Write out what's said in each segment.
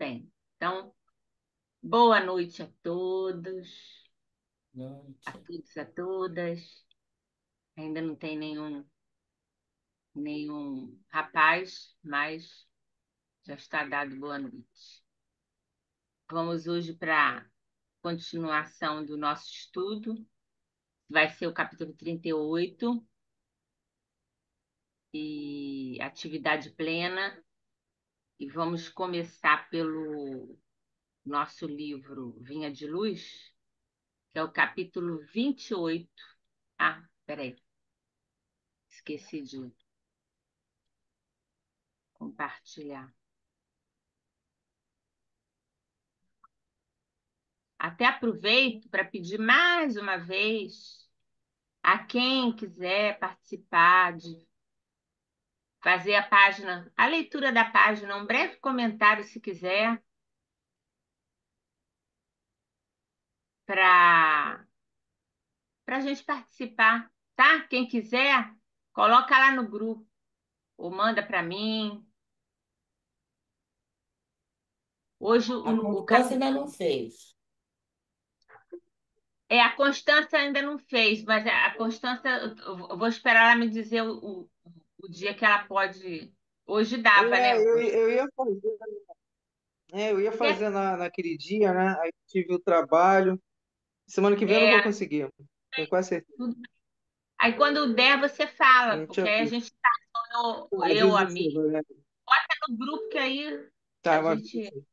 bem. Então, boa noite a todos, a Noite. todos, a todas. Ainda não tem nenhum rapaz, mas já está dado boa noite. Vamos hoje para a continuação do nosso estudo. Vai ser o capítulo 38 e atividade plena. E vamos começar pelo nosso livro Vinha de Luz, que é o capítulo 28. Ah, peraí, esqueci de compartilhar. Até aproveito para pedir mais uma vez a quem quiser participar de fazer a página, a leitura da página, um breve comentário, se quiser, para a gente participar, tá? Quem quiser, coloca lá no grupo ou manda para mim. Hoje A o Constância ainda capítulo não fez. a Constância ainda não fez, mas a Constância, eu vou esperar ela me dizer o dia que ela pode. Hoje dava, É, né? eu ia fazer naquele dia, né? Aí tive o trabalho. Semana que vem eu não É, vou conseguir. Tenho quase certeza. tudo. Aí quando der, você fala, A gente porque aí a avisa. gente tá, eu, Avisa a assim, mim, né? no grupo que aí Tá, a eu aviso gente assim.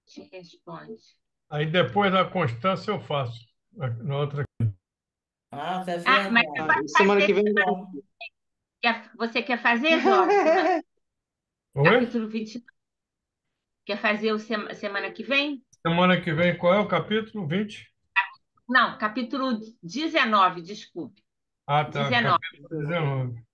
te responde. Aí depois da Constância eu faço. Na outra. Ah, é Ah, mas você Ah, verdade. pode semana que fazer. vem eu não Bom. consigo. Você quer fazer, Jó? Oi? Capítulo 20. Quer fazer semana que vem? Semana que vem, qual é o capítulo? 20? Não, capítulo 19, desculpe. Ah, tá. 19. Capítulo 19.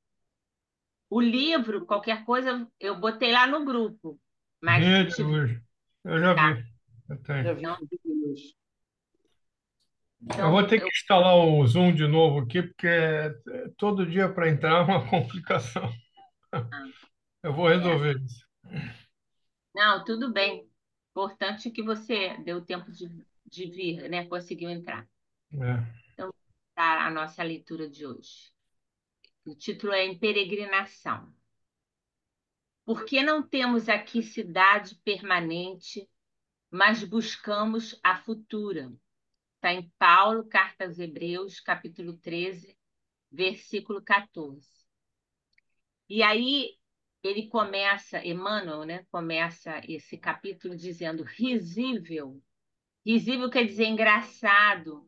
O livro, qualquer coisa, eu botei lá no grupo. Mas Vinha se de tiver. luz. Eu já Tá. vi. Eu Já tenho. vi Então, o vídeo hoje. Eu vou então ter que instalar o Zoom de novo aqui, porque todo dia para entrar é uma complicação. ah, Eu vou é. resolver isso. Não, tudo bem. Importante que você deu tempo de vir, né? Conseguiu entrar. É. Então, tá a nossa leitura de hoje. O título é Em Peregrinação. Por que não temos aqui cidade permanente, mas buscamos a futura? Está em Paulo, Carta aos Hebreus, capítulo 13, versículo 14. E aí ele começa, Emmanuel, né, começa esse capítulo dizendo risível. Risível quer dizer engraçado,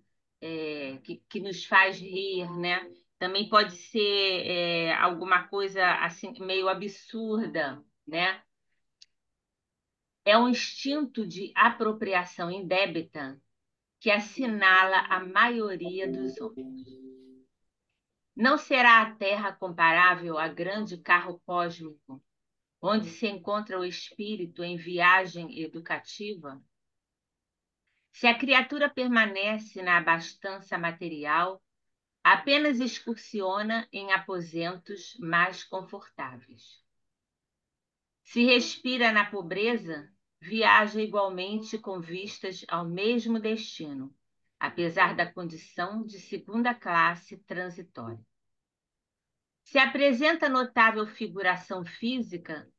que nos faz rir, né? Também pode ser alguma coisa assim meio absurda, né? É um instinto de apropriação indébita que assinala a maioria dos homens. Não será a Terra comparável a grande carro cósmico, onde se encontra o espírito em viagem educativa? Se a criatura permanece na abastança material, apenas excursiona em aposentos mais confortáveis. Se respira na pobreza, viaja igualmente com vistas ao mesmo destino, apesar da condição de segunda classe transitória. Se apresenta notável figuração física,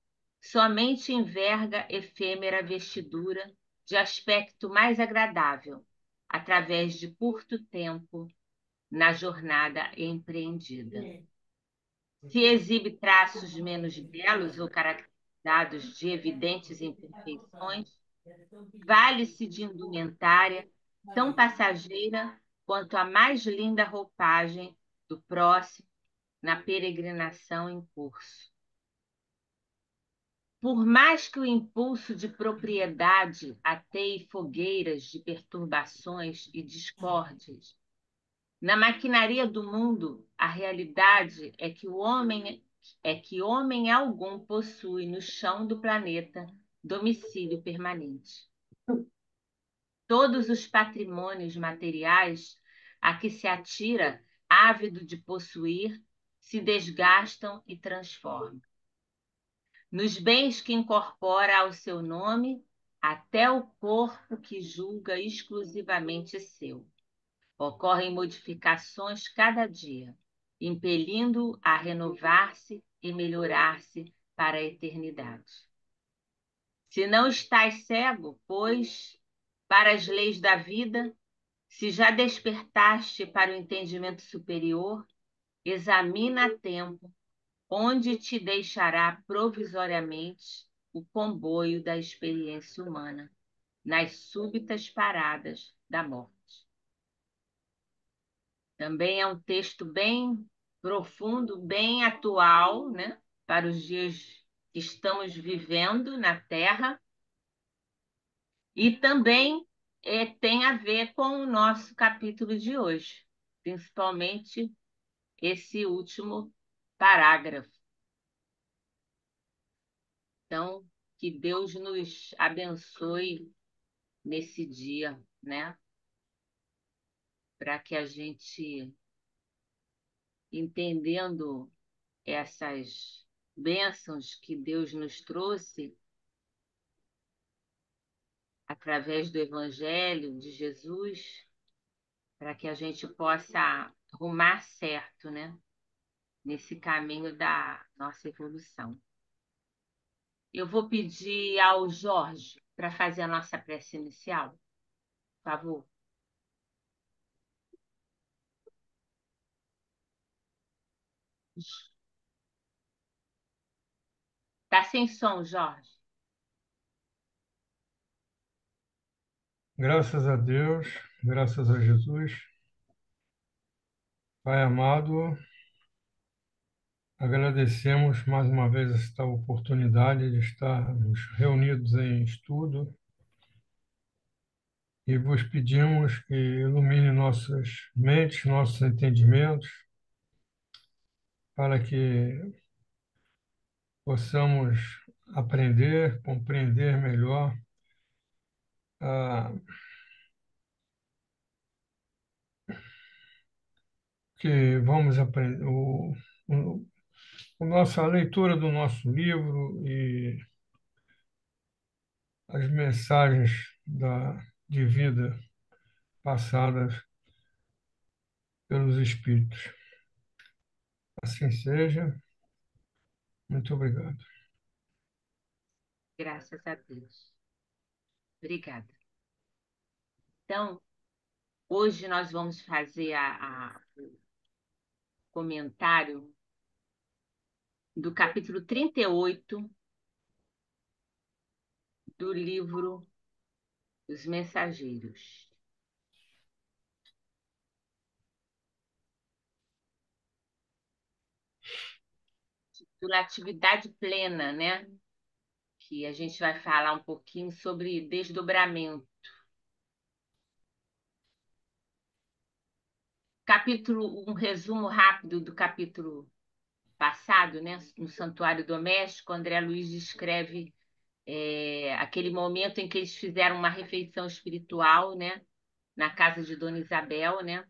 somente enverga efêmera vestidura de aspecto mais agradável, através de curto tempo na jornada empreendida. Se exibe traços menos belos ou caracterizados de evidentes imperfeições, vale-se de indumentária tão passageira quanto a mais linda roupagem do próximo na peregrinação em curso. Por mais que o impulso de propriedade ateie fogueiras de perturbações e discórdias, na maquinaria do mundo, a realidade é que homem algum possui no chão do planeta domicílio permanente. Todos os patrimônios materiais a que se atira, ávido de possuir, se desgastam e transformam. nos bens que incorpora ao seu nome, até o corpo que julga exclusivamente seu. Ocorrem modificações cada dia, impelindo-o a renovar-se e melhorar-se para a eternidade. Se não estás cego, pois, para as leis da vida, se já despertaste para o entendimento superior, examina a tempo onde te deixará provisoriamente o comboio da experiência humana, nas súbitas paradas da morte. Também é um texto bem profundo, bem atual, né, para os dias que estamos vivendo na Terra, e também tem a ver com o nosso capítulo de hoje, principalmente esse último parágrafo. Então, que Deus nos abençoe nesse dia, né? Para que a gente, entendendo essas bênçãos que Deus nos trouxe através do Evangelho de Jesus, para que a gente possa rumar certo, né? Nesse caminho da nossa evolução. Eu vou pedir ao Jorge para fazer a nossa prece inicial, por favor. Está sem som, Jorge. Graças a Deus, graças a Jesus. Pai amado, agradecemos mais uma vez esta oportunidade de estarmos reunidos em estudo e vos pedimos que ilumine nossas mentes, nossos entendimentos, para que possamos aprender, compreender melhor a que vamos aprender o, a leitura do nosso livro e as mensagens de vida passadas pelos Espíritos. Assim seja. Muito obrigado. Graças a Deus. Obrigada. Então, hoje nós vamos fazer o comentário do capítulo 38 do livro Os Mensageiros. Pela atividade plena, né? Que a gente vai falar um pouquinho sobre desdobramento. Um resumo rápido do capítulo passado, né? No Santuário Doméstico, André Luiz descreve aquele momento em que eles fizeram uma refeição espiritual, né? Na casa de Dona Isabel, né?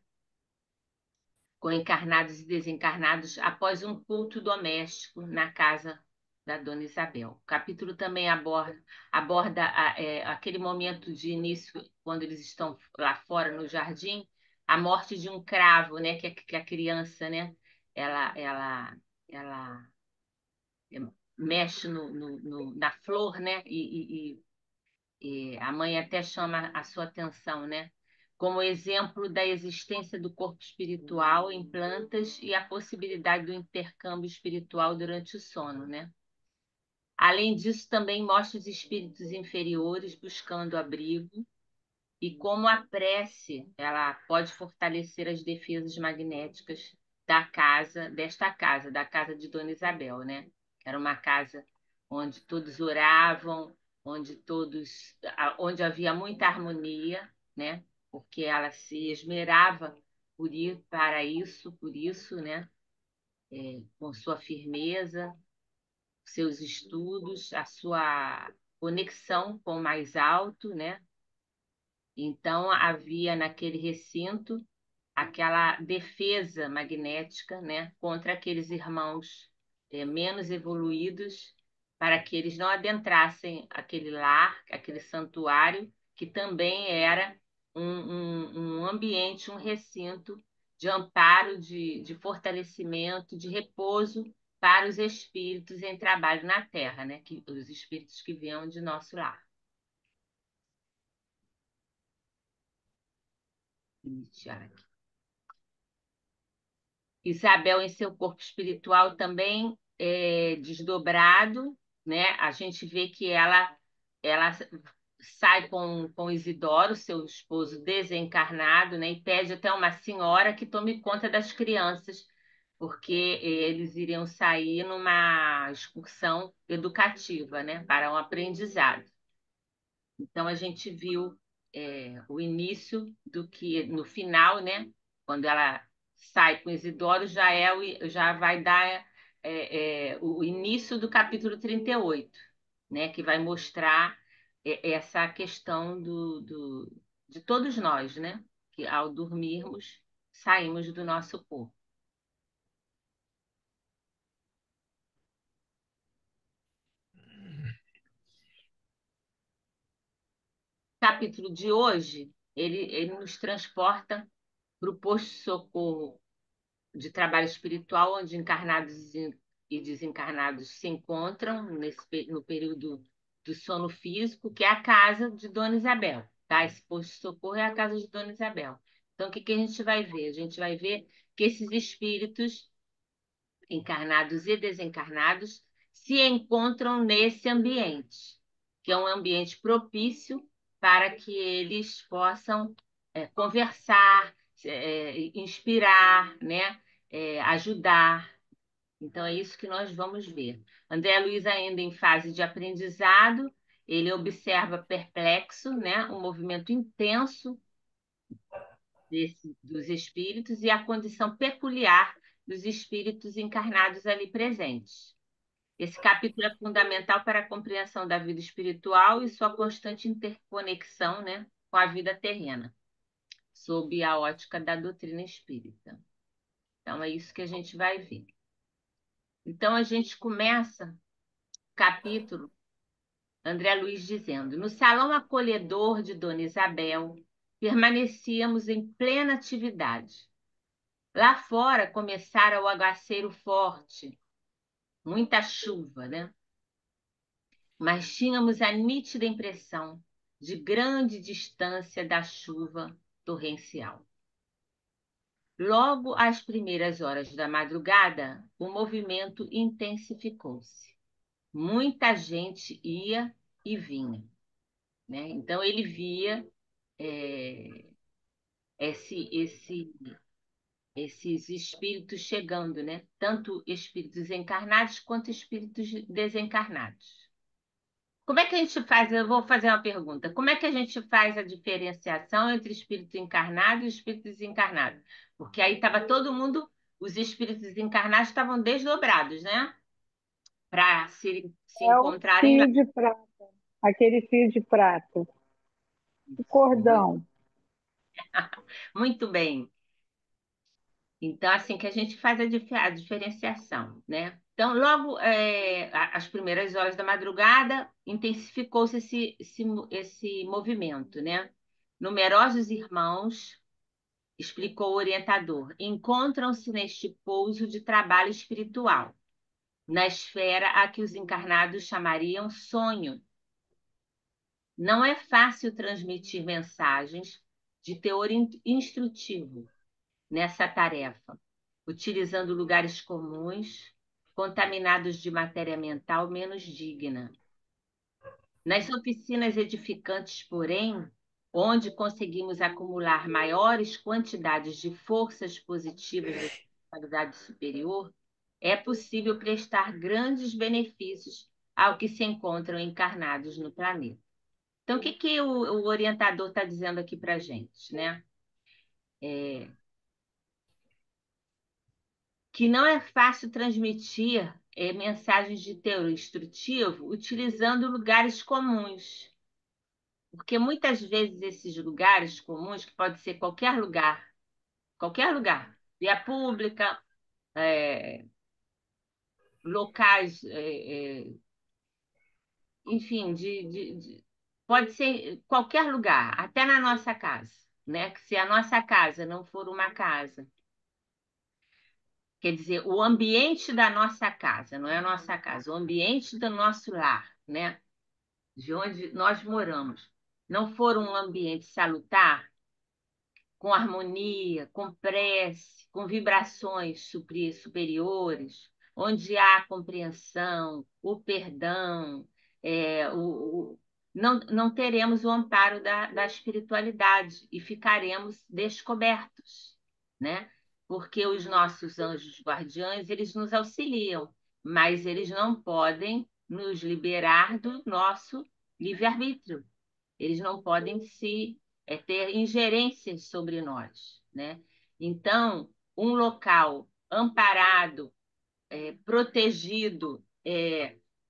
Com encarnados e desencarnados, após um culto doméstico na casa da Dona Isabel. O capítulo também aborda aquele momento de início, quando eles estão lá fora no jardim, a morte de um cravo, né? Que a criança, né? Ela mexe na flor, né? E a mãe até chama a sua atenção, né? Como exemplo da existência do corpo espiritual em plantas e a possibilidade do intercâmbio espiritual durante o sono, né? Além disso, também mostra os espíritos inferiores buscando abrigo e como a prece ela pode fortalecer as defesas magnéticas da casa de Dona Isabel, né? Era uma casa onde todos oravam, onde havia muita harmonia, né? Porque ela se esmerava por isso, né? Com sua firmeza, seus estudos, a sua conexão com o mais alto, né? Então, havia naquele recinto aquela defesa magnética, né, contra aqueles irmãos menos evoluídos, para que eles não adentrassem aquele lar, aquele santuário, que também era um ambiente, um recinto de amparo, de fortalecimento, de repouso para os espíritos em trabalho na Terra, né? Os espíritos que vinham de nosso lar. Iniciar aqui. Isabel, em seu corpo espiritual, também é desdobrado, né? A gente vê que ela sai com Isidoro, seu esposo desencarnado, né? E pede até uma senhora que tome conta das crianças, porque eles iriam sair numa excursão educativa, né? Para um aprendizado. Então a gente viu o início do que no final, né? Quando ela sai com Isidoro, já vai dar o início do capítulo 38, né? Que vai mostrar essa questão de todos nós, né? Que ao dormirmos saímos do nosso corpo. O capítulo de hoje, ele nos transporta para o posto de socorro de trabalho espiritual, onde encarnados e desencarnados se encontram no período do sono físico, que é a casa de Dona Isabel, tá? Esse posto de socorro é a casa de Dona Isabel. Então, o que que a gente vai ver? A gente vai ver que esses espíritos encarnados e desencarnados se encontram nesse ambiente, que é um ambiente propício para que eles possam conversar, inspirar, né? Ajudar. Então, é isso que nós vamos ver. André Luiz, ainda em fase de aprendizado, ele observa perplexo, né? Um movimento intenso dos espíritos e a condição peculiar dos espíritos encarnados ali presentes. Esse capítulo é fundamental para a compreensão da vida espiritual e sua constante interconexão, né, com a vida terrena, sob a ótica da doutrina espírita. Então, é isso que a gente vai ver. Então, a gente começa o capítulo, André Luiz dizendo: no salão acolhedor de Dona Isabel, permanecíamos em plena atividade. Lá fora começara o aguaceiro forte, muita chuva, né? Mas tínhamos a nítida impressão de grande distância da chuva torrencial. Logo às primeiras horas da madrugada, o movimento intensificou-se. Muita gente ia e vinha, né? Então ele via é, esse esses espíritos chegando, né? Tanto espíritos encarnados quanto espíritos desencarnados. Como é que a gente faz? Eu vou fazer uma pergunta. Como é que a gente faz a diferenciação entre espírito encarnado e espírito desencarnado? Porque aí estava todo mundo, os espíritos encarnados estavam desdobrados, né? Para se É o encontrarem lá. fio de prata, aquele fio de prata, o Muito, cordão. muito bem. Então, assim que a gente faz a diferenciação, né? Então, logo às primeiras horas da madrugada, intensificou-se esse movimento, né? Numerosos irmãos, explicou o orientador, encontram-se neste pouso de trabalho espiritual, na esfera a que os encarnados chamariam sonho. Não é fácil transmitir mensagens de teor instrutivo nessa tarefa, utilizando lugares comuns, contaminados de matéria mental menos digna. Nas oficinas edificantes, porém, onde conseguimos acumular maiores quantidades de forças positivas da espiritualidade superior, é possível prestar grandes benefícios ao que se encontram encarnados no planeta. Então, o que que o orientador está dizendo aqui para a gente, né? Que não é fácil transmitir mensagens de teor instrutivo utilizando lugares comuns, porque muitas vezes esses lugares comuns, que pode ser qualquer lugar, via pública, locais enfim, pode ser qualquer lugar, até na nossa casa, né? Que se a nossa casa não for uma casa, quer dizer, o ambiente da nossa casa, não é a nossa casa, o ambiente do nosso lar, né? De onde nós moramos, não for um ambiente salutar, com harmonia, com prece, com vibrações superiores, onde há compreensão, o perdão, não teremos o amparo da espiritualidade e ficaremos descobertos, né? Porque os nossos anjos guardiães, eles nos auxiliam, mas eles não podem nos liberar do nosso livre-arbítrio. Eles não podem ter ingerências sobre nós, né? Então, um local amparado, protegido,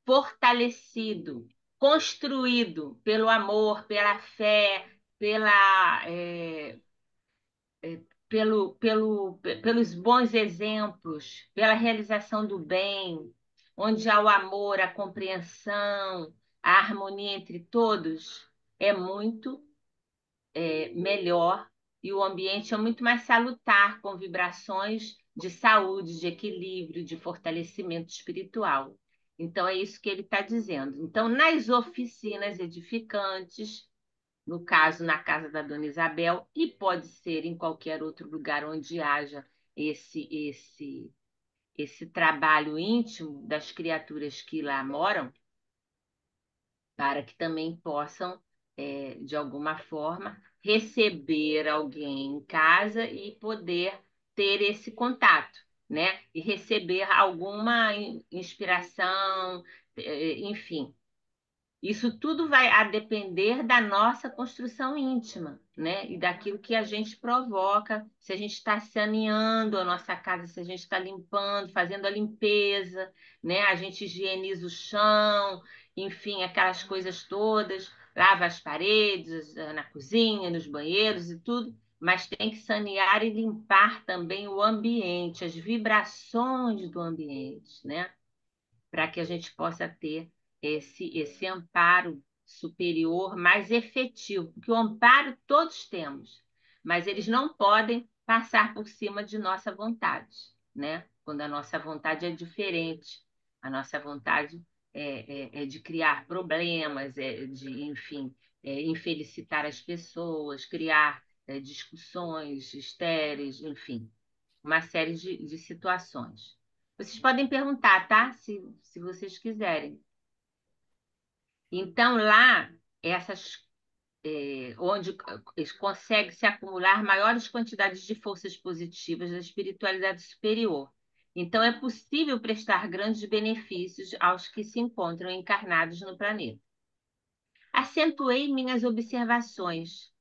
fortalecido, construído pelo amor, pela fé, pela, é, pelos bons exemplos, pela realização do bem, onde há o amor, a compreensão, a harmonia entre todos, é muito melhor e o ambiente é muito mais salutar, com vibrações de saúde, de equilíbrio, de fortalecimento espiritual. Então, é isso que ele está dizendo. Então, nas oficinas edificantes, no caso, na casa da Dona Isabel, e pode ser em qualquer outro lugar onde haja esse trabalho íntimo das criaturas que lá moram, para que também possam, de alguma forma, receber alguém em casa e poder ter esse contato, né? E receber alguma inspiração, enfim. Isso tudo vai a depender da nossa construção íntima, né? E daquilo que a gente provoca, se a gente está saneando a nossa casa, se a gente está limpando, fazendo a limpeza, né? A gente higieniza o chão, enfim, aquelas coisas todas, lava as paredes, na cozinha, nos banheiros e tudo, mas tem que sanear e limpar também o ambiente, as vibrações do ambiente, né? Para que a gente possa ter esse amparo superior mais efetivo, porque o amparo todos temos, mas eles não podem passar por cima de nossa vontade, né? Quando a nossa vontade é diferente, a nossa vontade é de criar problemas, enfim, infelicitar as pessoas, criar discussões estéreis, enfim, uma série de situações. Vocês podem perguntar, tá? Se vocês quiserem. Então, lá, onde consegue se acumular maiores quantidades de forças positivas da espiritualidade superior. Então, é possível prestar grandes benefícios aos que se encontram encarnados no planeta. Acentuei minhas observações,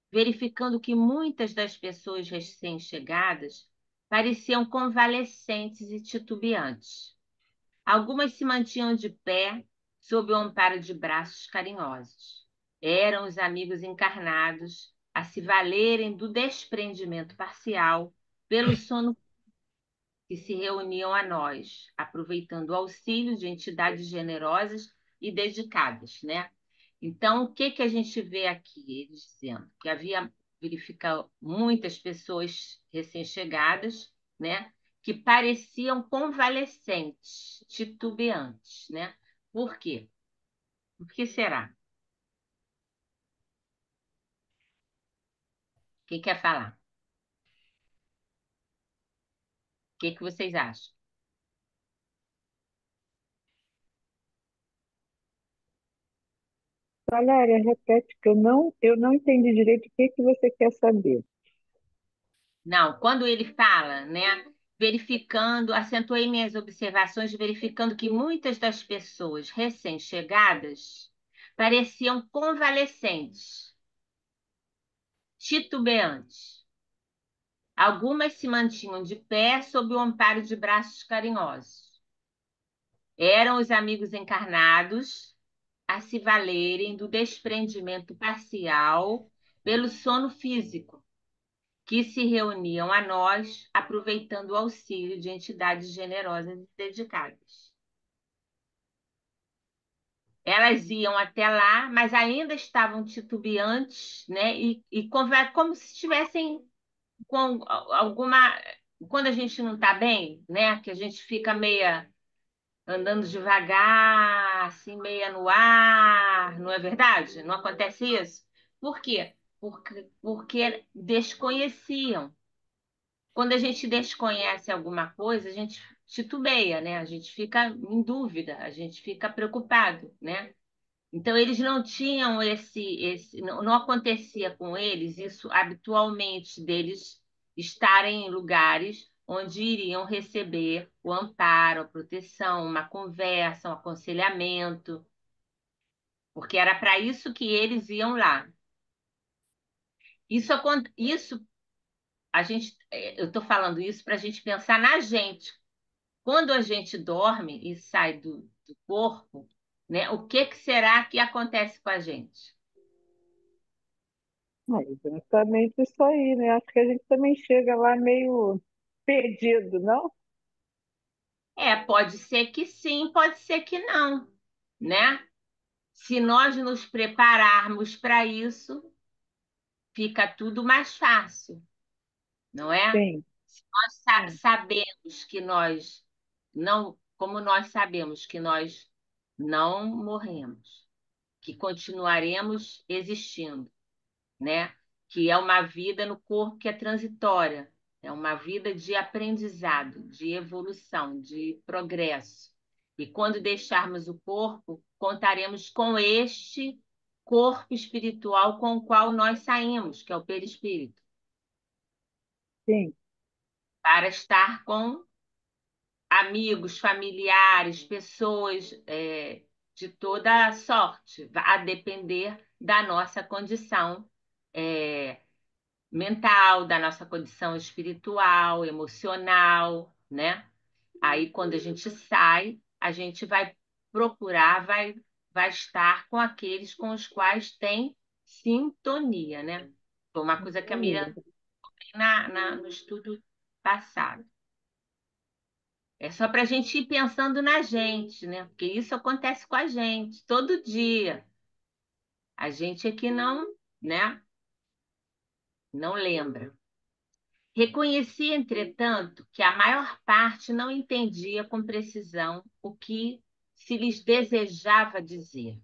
verificando que muitas das pessoas recém-chegadas pareciam convalescentes e titubeantes. Algumas se mantinham de pé, sob o amparo de braços carinhosos. Eram os amigos encarnados a se valerem do desprendimento parcial pelo sono que se reuniam a nós, aproveitando o auxílio de entidades generosas e dedicadas, né? Então, o que que a gente vê aqui? Eles dizendo que verifica muitas pessoas recém-chegadas, né? Que pareciam convalescentes, titubeantes, né? Por quê? Por que será? Quem quer falar? O que que vocês acham? Valéria, repete que eu não entendi direito o que que você quer saber. Não, quando ele fala, né? Verificando, acentuei minhas observações, verificando que muitas das pessoas recém-chegadas pareciam convalescentes, titubeantes. Algumas se mantinham de pé sob o amparo de braços carinhosos. Eram os amigos encarnados a se valerem do desprendimento parcial pelo sono físico, que se reuniam a nós, aproveitando o auxílio de entidades generosas e dedicadas. Elas iam até lá, mas ainda estavam titubeantes, né? Como se estivessem com alguma. Quando a gente não está bem, né? Que a gente fica meia andando devagar, assim, meia no ar, não é verdade? Não acontece isso? Por quê? Porque desconheciam. Quando a gente desconhece alguma coisa, a gente titubeia, né? A gente fica em dúvida, a gente fica preocupado, né? Então, eles não tinham não acontecia com eles isso habitualmente, deles estarem em lugares onde iriam receber o amparo, a proteção, uma conversa, um aconselhamento, porque era para isso que eles iam lá. Isso eu estou falando isso para a gente pensar na gente. Quando a gente dorme e sai do corpo, né, o que será que acontece com a gente? É exatamente isso aí, né? Acho que a gente também chega lá meio perdido, não? Pode ser que sim, pode ser que não, né? Se nós nos prepararmos para isso, fica tudo mais fácil, não é? Sim, Nós sim, sabemos que nós não, como nós sabemos que nós não morremos, que continuaremos existindo, né? Que é uma vida no corpo que é transitória, é uma vida de aprendizado, de evolução, de progresso. E quando deixarmos o corpo, contaremos com este corpo espiritual com o qual nós saímos, que é o perispírito, sim. para estar com amigos, familiares, pessoas de toda a sorte, a depender da nossa condição é, mental, da nossa condição espiritual, emocional, né? Aí, quando a gente sai, a gente vai procurar, vai estar com aqueles com os quais tem sintonia, né? Foi uma coisa que a Miriam Sintonia. tem no estudo passado. É só para a gente ir pensando na gente, né? Porque isso acontece com a gente todo dia. A gente é que não, né? Não lembra. Reconheci, entretanto, que a maior parte não entendia com precisão o que se lhes desejava dizer.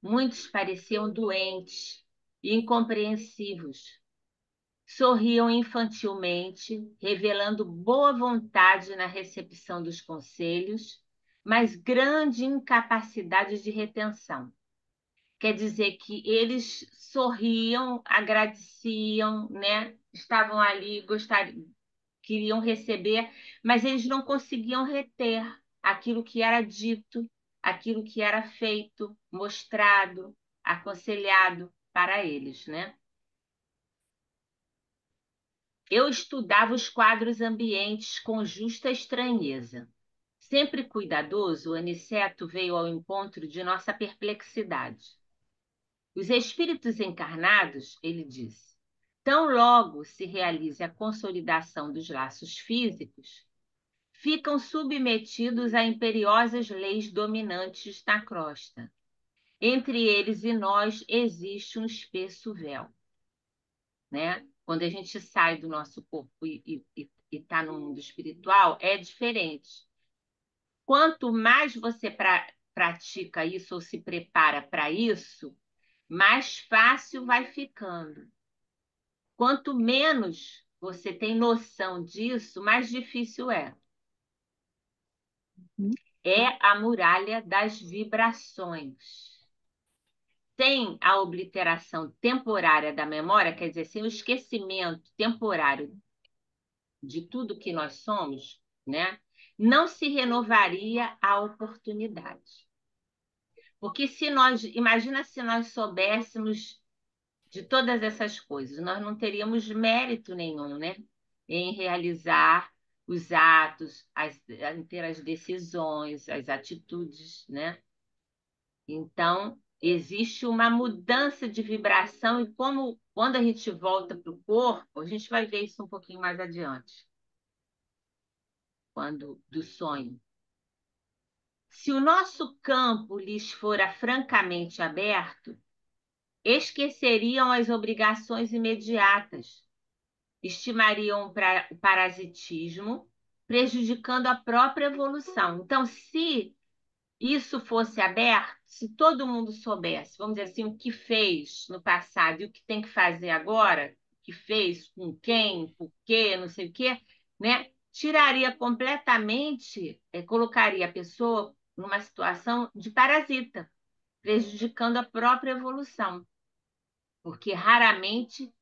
Muitos pareciam doentes e incompreensivos. Sorriam infantilmente, revelando boa vontade na recepção dos conselhos, mas grande incapacidade de retenção. Quer dizer que eles sorriam, agradeciam, né? Estavam ali, queriam receber, mas eles não conseguiam reter aquilo que era dito, aquilo que era feito, mostrado, aconselhado para eles, né? Eu estudava os quadros ambientes com justa estranheza. Sempre cuidadoso, o Aniceto veio ao encontro de nossa perplexidade. Os espíritos encarnados, ele disse, tão logo se realize a consolidação dos laços físicos, ficam submetidos a imperiosas leis dominantes na crosta. Entre eles e nós existe um espesso véu, né? Quando a gente sai do nosso corpo e está no mundo espiritual, é diferente. Quanto mais você pratica isso ou se prepara para isso, mais fácil vai ficando. Quanto menos você tem noção disso, mais difícil é. Uhum. É a muralha das vibrações. Sem a obliteração temporária da memória, quer dizer, sem o esquecimento temporário de tudo que nós somos, né? Não se renovaria a oportunidade. Porque imagina se nós soubéssemos de todas essas coisas, nós não teríamos mérito nenhum, né? Em realizar os atos, em ter as decisões, as atitudes, né? Então, existe uma mudança de vibração e como quando a gente volta para o corpo, a gente vai ver isso um pouquinho mais adiante, quando do sonho. Se o nosso campo lhes fora francamente aberto, esqueceriam as obrigações imediatas, estimariam o parasitismo, prejudicando a própria evolução. Então, se isso fosse aberto, se todo mundo soubesse, vamos dizer assim, o que fez no passado e o que tem que fazer agora, o que fez, com quem, por quê, não sei o quê, né? Tiraria completamente, colocaria a pessoa numa situação de parasita, prejudicando a própria evolução, porque raramente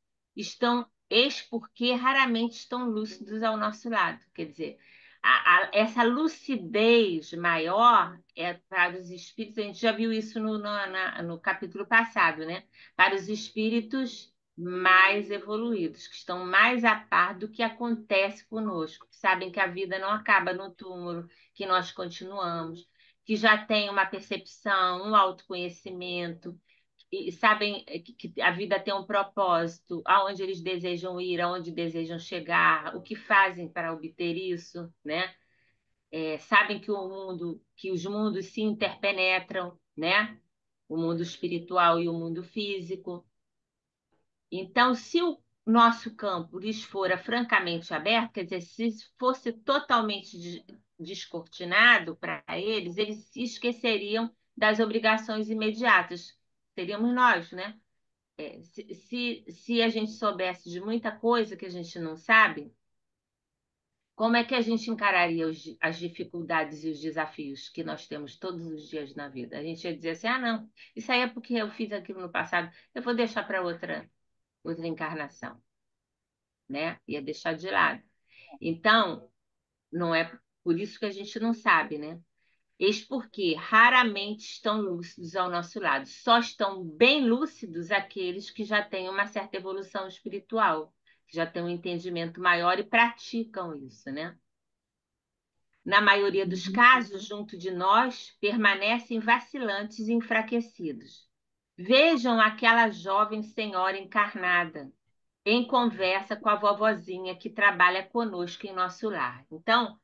eis porque raramente estão lúcidos ao nosso lado. Quer dizer, essa lucidez maior é para os espíritos, a gente já viu isso no capítulo passado, né? Para os espíritos mais evoluídos, que estão mais a par do que acontece conosco, que sabem que a vida não acaba no túmulo, que nós continuamos, que já têm uma percepção, um autoconhecimento, e sabem que a vida tem um propósito, aonde eles desejam ir, aonde desejam chegar, o que fazem para obter isso, né? Sabem que os mundos se interpenetram, né? O mundo espiritual e o mundo físico. Então, se o nosso campo lhes fora francamente aberto, quer dizer, se fosse totalmente descortinado para eles, eles se esqueceriam das obrigações imediatas. Seríamos nós, né? Se a gente soubesse de muita coisa que a gente não sabe, como é que a gente encararia as dificuldades e os desafios que nós temos todos os dias na vida? A gente ia dizer assim: ah, não, isso aí é porque eu fiz aquilo no passado, eu vou deixar para outra encarnação, né? Ia deixar de lado. Então, não é por isso que a gente não sabe, né? Eis porque raramente estão lúcidos ao nosso lado. Só estão bem lúcidos aqueles que já têm uma certa evolução espiritual, que já têm um entendimento maior e praticam isso, né? Na maioria dos casos, junto de nós, permanecem vacilantes e enfraquecidos. Vejam aquela jovem senhora encarnada, em conversa com a vovozinha que trabalha conosco em nosso lar. Então,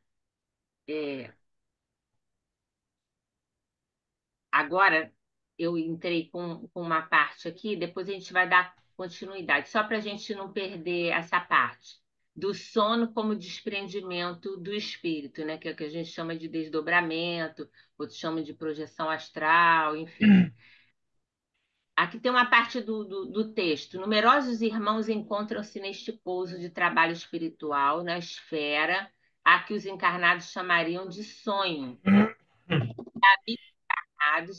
agora eu entrei com uma parte aqui, depois a gente vai dar continuidade, só para a gente não perder essa parte do sono como desprendimento do espírito, né? Que é o que a gente chama de desdobramento, outros chamam de projeção astral, enfim. Aqui tem uma parte do texto. Numerosos irmãos encontram-se neste pouso de trabalho espiritual, na esfera, a que os encarnados chamariam de sonho,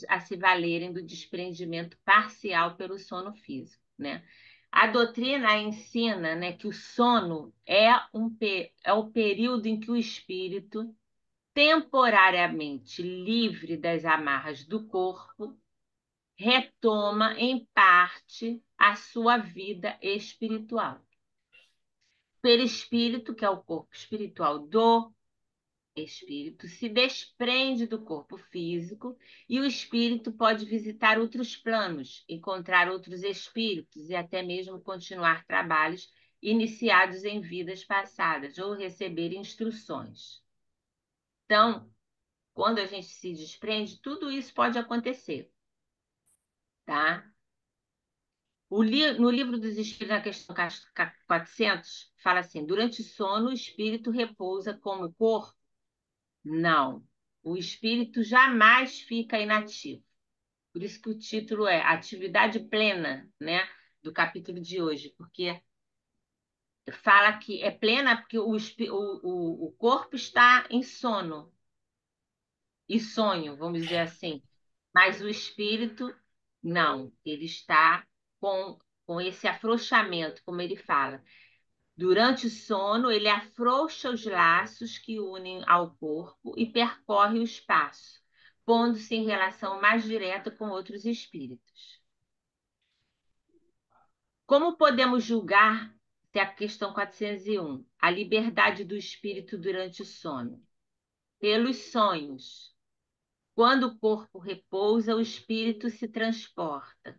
a se valerem do desprendimento parcial pelo sono físico, né? A doutrina ensina, né, que o sono é o período em que o espírito, temporariamente livre das amarras do corpo, retoma em parte a sua vida espiritual. Perispírito, que é o corpo espiritual do espírito, se desprende do corpo físico e o espírito pode visitar outros planos, encontrar outros espíritos e até mesmo continuar trabalhos iniciados em vidas passadas ou receber instruções. Então, quando a gente se desprende, tudo isso pode acontecer, tá? No livro dos Espíritos, na questão 400, fala assim: durante o sono, o espírito repousa como o corpo. Não, o espírito jamais fica inativo. Por isso que o título é Atividade Plena, né, do capítulo de hoje, porque fala que é plena porque o corpo está em sono e sonho, vamos dizer assim, mas o espírito não, ele está com esse afrouxamento, como ele fala. Durante o sono, ele afrouxa os laços que unem ao corpo e percorre o espaço, pondo-se em relação mais direta com outros espíritos. Como podemos julgar, se a questão 401, a liberdade do espírito durante o sono? Pelos sonhos. Quando o corpo repousa, o espírito se transporta.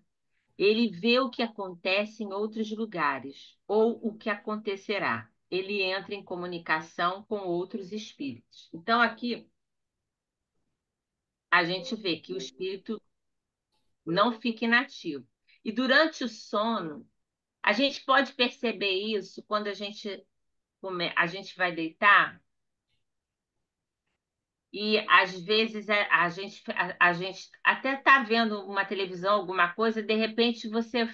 Ele vê o que acontece em outros lugares, ou o que acontecerá. Ele entra em comunicação com outros espíritos. Então, aqui, a gente vê que o espírito não fica inativo. E durante o sono, a gente pode perceber isso quando a gente vai deitar e às vezes a gente até está vendo uma televisão, alguma coisa, de repente você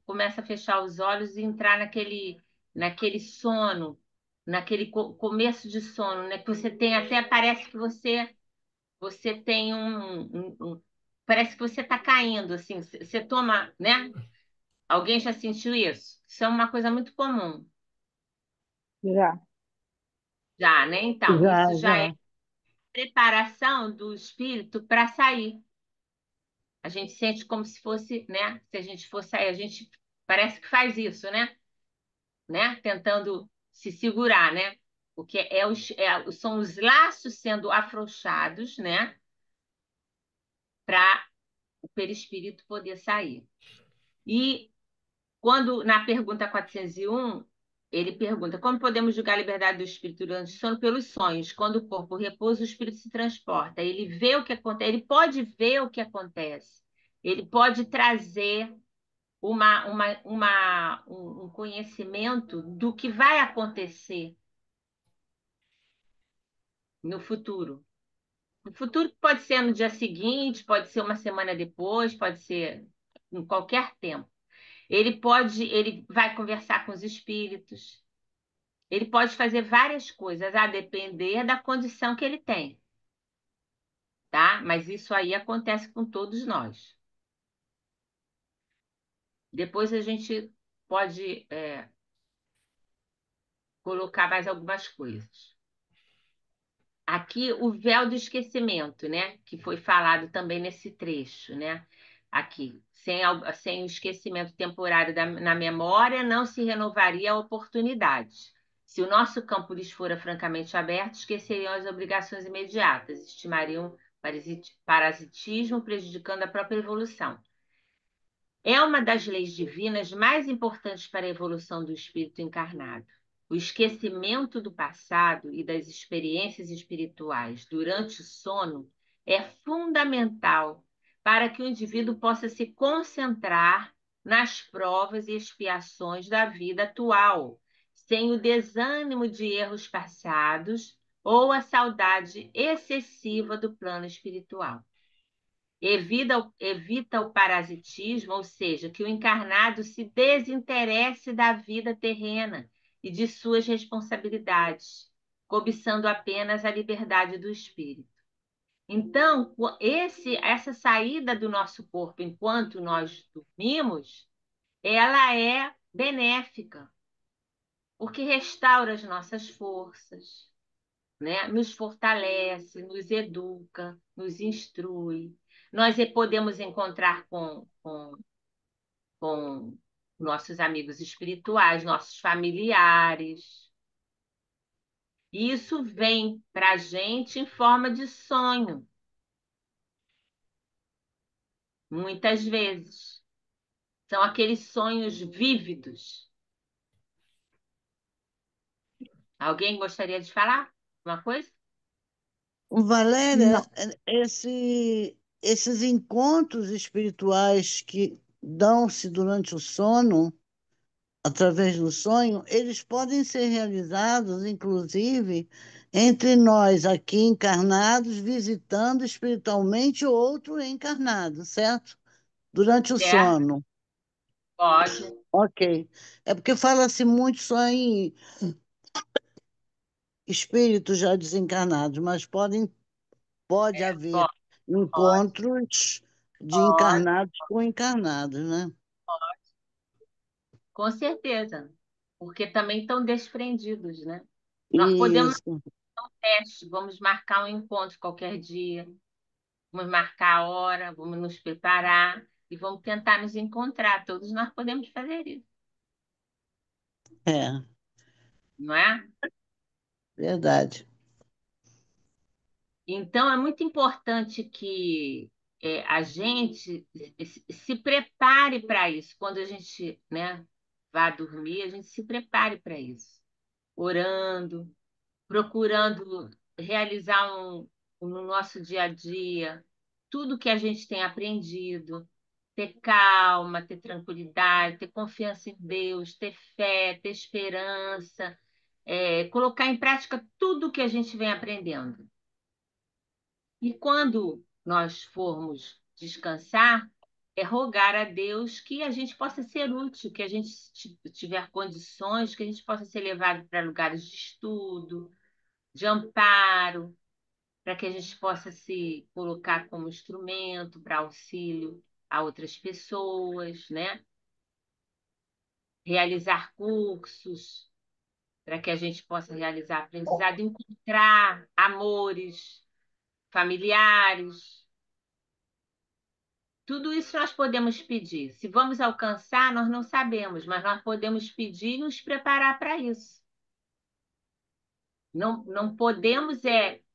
começa a fechar os olhos e entrar naquele sono, naquele começo de sono, né? Que você tem até parece que você tem parece que você está caindo, assim, você toma, né? Alguém já sentiu isso? Isso é uma coisa muito comum, Já, já, né? Então, já, isso já é já. preparação do espírito para sair. A gente sente como se fosse, né? Se a gente fosse sair, a gente parece que faz isso, né? Tentando se segurar, né? Porque são os laços sendo afrouxados, né? Para o perispírito poder sair. E quando, na pergunta 401, ele pergunta: como podemos julgar a liberdade do espírito durante o sono? Pelos sonhos. Quando o corpo repousa, o espírito se transporta. Ele vê o que acontece, ele pode ver o que acontece. Ele pode trazer um conhecimento do que vai acontecer no futuro. No futuro pode ser no dia seguinte, pode ser uma semana depois, pode ser em qualquer tempo. Ele vai conversar com os espíritos. Ele pode fazer várias coisas, a depender da condição que ele tem, tá? Mas isso aí acontece com todos nós. Depois a gente pode colocar mais algumas coisas. Aqui o véu do esquecimento, né? Que foi falado também nesse trecho, né? Aqui, sem o esquecimento temporário na memória, não se renovaria a oportunidade. Se o nosso campo lhes fora francamente aberto, esqueceriam as obrigações imediatas, estimariam parasitismo, prejudicando a própria evolução. É uma das leis divinas mais importantes para a evolução do espírito encarnado. O esquecimento do passado e das experiências espirituais durante o sono é fundamental para que o indivíduo possa se concentrar nas provas e expiações da vida atual, sem o desânimo de erros passados ou a saudade excessiva do plano espiritual. Evita o parasitismo, ou seja, que o encarnado se desinteresse da vida terrena e de suas responsabilidades, cobiçando apenas a liberdade do espírito. Então, essa saída do nosso corpo enquanto nós dormimos, ela é benéfica, porque restaura as nossas forças, né? Nos fortalece, nos educa, nos instrui. Nós podemos encontrar com nossos amigos espirituais, nossos familiares. E isso vem para a gente em forma de sonho, muitas vezes. São aqueles sonhos vívidos. Alguém gostaria de falar uma coisa? Valéria, Não. esses encontros espirituais que dão-se durante o sono, através do sonho, eles podem ser realizados, inclusive, entre nós aqui encarnados, visitando espiritualmente outro encarnado, certo? Durante o Certo? sono. Pode. Ok. É porque fala-se muito só em espíritos já desencarnados, mas pode haver Pode, pode, encontros de pode, encarnados com encarnados, né? com certeza. Porque também estão desprendidos, né? Nós podemos Isso, teste, vamos marcar um encontro qualquer dia, vamos marcar a hora, vamos nos preparar e vamos tentar nos encontrar. Todos nós podemos fazer isso, é, não é? verdade. Então, é muito importante que a gente se prepare para isso. Quando a gente, né, vá dormir, a gente se prepare para isso. Orando, procurando realizar no nosso dia a dia. tudo que a gente tem aprendido, ter calma, ter tranquilidade, ter confiança em Deus, ter fé, ter esperança, colocar em prática tudo que a gente vem aprendendo. E quando nós formos descansar, é rogar a Deus que a gente possa ser útil, que a gente tiver condições, que a gente possa ser levado para lugares de estudo, de amparo, para que a gente possa se colocar como instrumento para auxílio a outras pessoas, né? Realizar cursos, para que a gente possa realizar aprendizado, encontrar amores familiares. Tudo isso nós podemos pedir. Se vamos alcançar, nós não sabemos, mas nós podemos pedir e nos preparar para isso. Não podemos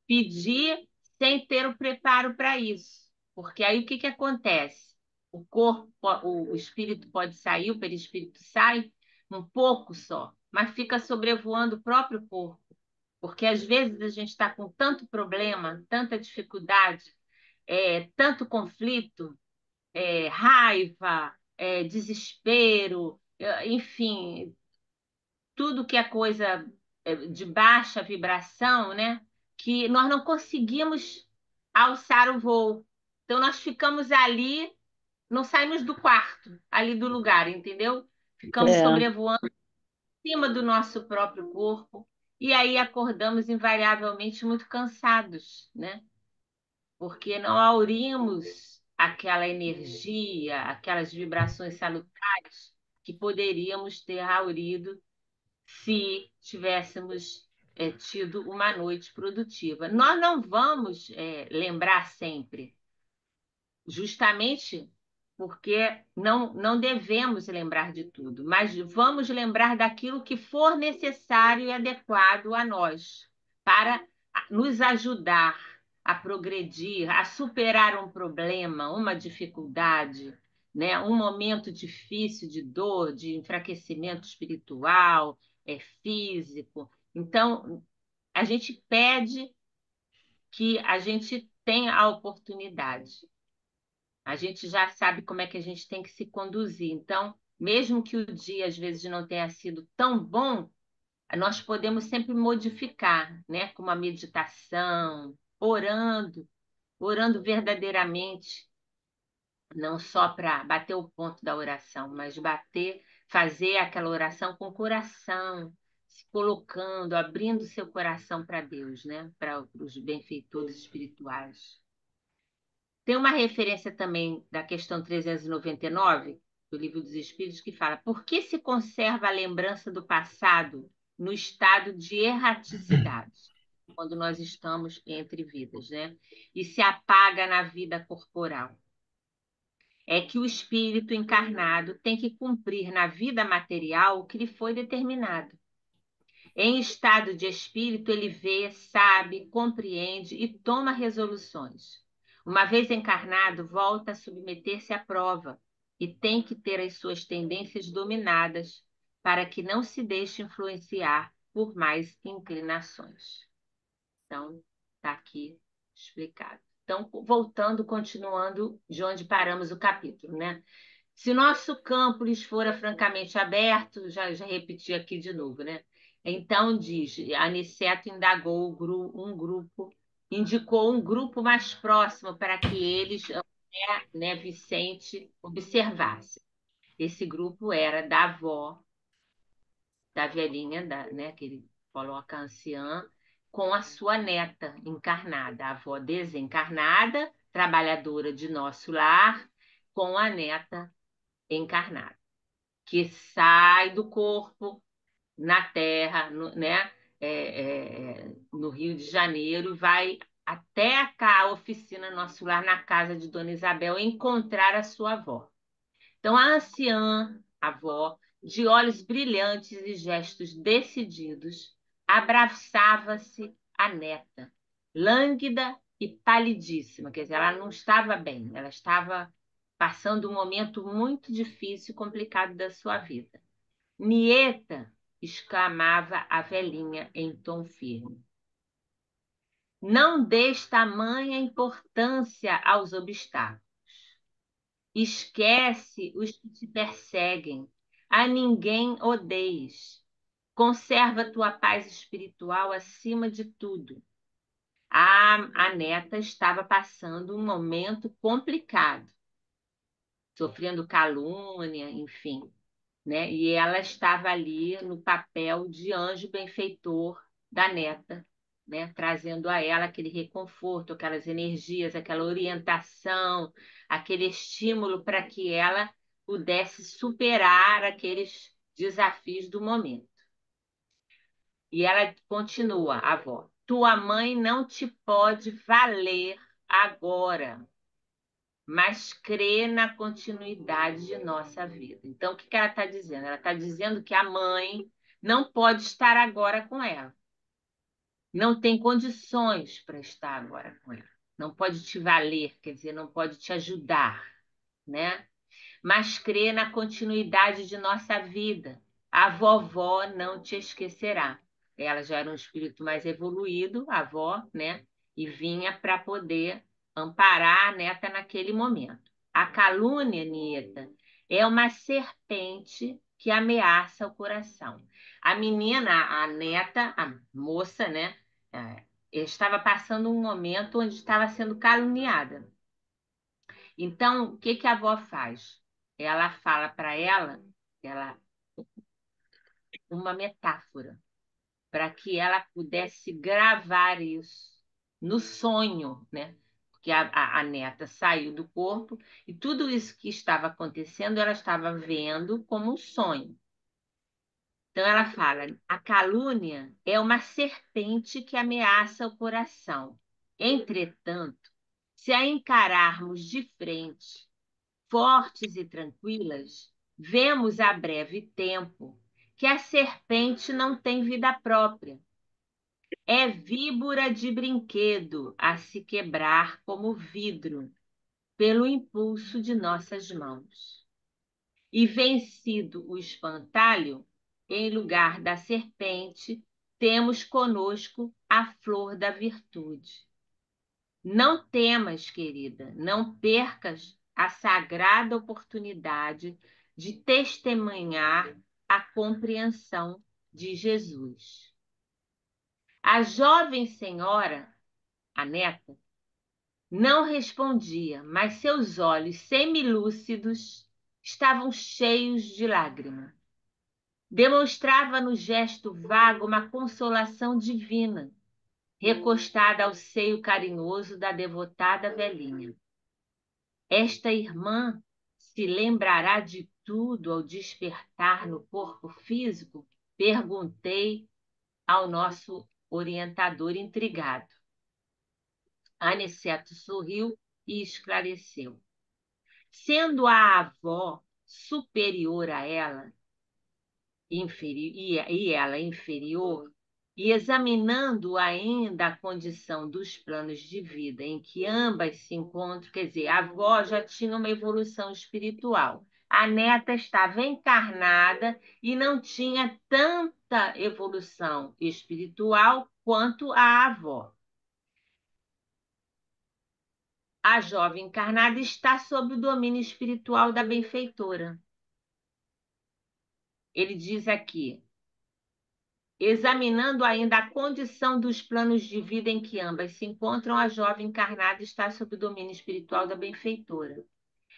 pedir sem ter o preparo para isso. Porque aí o que que acontece? O corpo, o espírito pode sair, o perispírito sai um pouco só, mas fica sobrevoando o próprio corpo. Porque às vezes a gente está com tanto problema, tanta dificuldade, tanto conflito, raiva, desespero, enfim, tudo que é coisa de baixa vibração, né? Que nós não conseguimos alçar o voo. Então nós ficamos ali, não saímos do quarto, ali do lugar, entendeu? Ficamos É, sobrevoando em cima do nosso próprio corpo e aí acordamos invariavelmente muito cansados, né? Porque não aurimos aquela energia, aquelas vibrações salutares que poderíamos ter aurido se tivéssemos tido uma noite produtiva. Nós não vamos lembrar sempre, justamente porque não devemos lembrar de tudo, mas vamos lembrar daquilo que for necessário e adequado a nós, para nos ajudar a progredir, a superar um problema, uma dificuldade, né? Um momento difícil de dor, de enfraquecimento espiritual, físico. Então, a gente pede que a gente tenha a oportunidade. A gente já sabe como é que a gente tem que se conduzir. Então, mesmo que o dia às vezes não tenha sido tão bom, nós podemos sempre modificar, né? Com uma meditação, orando verdadeiramente, não só para bater o ponto da oração, mas fazer aquela oração com o coração, se colocando, abrindo seu coração para Deus, né? Para os benfeitores espirituais. Tem uma referência também da questão 399 do Livro dos Espíritos que fala: por que se conserva a lembrança do passado no estado de erraticidade, quando nós estamos entre vidas, né? E se apaga na vida corporal? É que o espírito encarnado tem que cumprir na vida material o que lhe foi determinado. Em estado de espírito, ele vê, sabe, compreende e toma resoluções. Uma vez encarnado, volta a submeter-se à prova e tem que ter as suas tendências dominadas para que não se deixe influenciar por mais inclinações. Então, está aqui explicado. Então, voltando, continuando de onde paramos o capítulo, né? Se nosso campo lhes fora francamente aberto, já repeti aqui de novo, né? Então diz, Aniceto indicou um grupo mais próximo para que eles, né, Vicente, observassem. Esse grupo era da avó, da velhinha, né, que ele coloca anciã, com a sua neta encarnada, a avó desencarnada, trabalhadora de nosso lar, com a neta encarnada, que sai do corpo na Terra, né? No Rio de Janeiro, e vai até cá, a oficina Nosso Lar, na casa de Dona Isabel, encontrar a sua avó. Então, a anciã, a avó, de olhos brilhantes e gestos decididos, abraçava-se à neta, lânguida e palidíssima, quer dizer, ela não estava bem, ela estava passando um momento muito difícil e complicado da sua vida. Nieta, exclamava a velhinha em tom firme. Não dês tamanha importância aos obstáculos. Esquece os que te perseguem. A ninguém odeies. Conserva tua paz espiritual acima de tudo. A neta estava passando um momento complicado, sofrendo calúnia, enfim, né? E ela estava ali no papel de anjo benfeitor da neta, né? Trazendo a ela aquele reconforto, aquelas energias, aquela orientação, aquele estímulo para que ela pudesse superar aqueles desafios do momento. E ela continua, a avó: tua mãe não te pode valer agora, mas crê na continuidade de nossa vida. Então, o que que ela está dizendo? Ela está dizendo que a mãe não pode estar agora com ela. Não tem condições para estar agora com ela. Não pode te valer, quer dizer, não pode te ajudar, né? Mas crê na continuidade de nossa vida. A vovó não te esquecerá. Ela já era um espírito mais evoluído, a avó, né? E vinha para poder amparar a neta naquele momento. A calúnia, Nieta, é uma serpente que ameaça o coração. A menina, a neta, a moça, né? Estava passando um momento onde estava sendo caluniada. Então, o que que a avó faz? Ela fala para ela, uma metáfora, para que ela pudesse gravar isso no sonho, né? Porque a neta saiu do corpo e tudo isso que estava acontecendo ela estava vendo como um sonho. Então ela fala: a calúnia é uma serpente que ameaça o coração. Entretanto, se a encararmos de frente, fortes e tranquilas, vemos a breve tempo que a serpente não tem vida própria. É víbora de brinquedo a se quebrar como vidro pelo impulso de nossas mãos. E vencido o espantalho, em lugar da serpente, temos conosco a flor da virtude. Não temas, querida, não percas a sagrada oportunidade de testemunhar a compreensão de Jesus. A jovem senhora, a neta, não respondia, mas seus olhos semilúcidos estavam cheios de lágrima. Demonstrava no gesto vago uma consolação divina, recostada ao seio carinhoso da devotada velhinha. Esta irmã se lembrará de tudo ao despertar no corpo físico? Perguntei ao nosso orientador intrigado. Aniceto sorriu e esclareceu. Sendo a avó superior a ela, e ela inferior, e examinando ainda a condição dos planos de vida em que ambas se encontram, quer dizer, a avó já tinha uma evolução espiritual. A neta estava encarnada e não tinha tanta evolução espiritual quanto a avó. A jovem encarnada está sob o domínio espiritual da benfeitora. Ele diz aqui: examinando ainda a condição dos planos de vida em que ambas se encontram, a jovem encarnada está sob o domínio espiritual da benfeitora.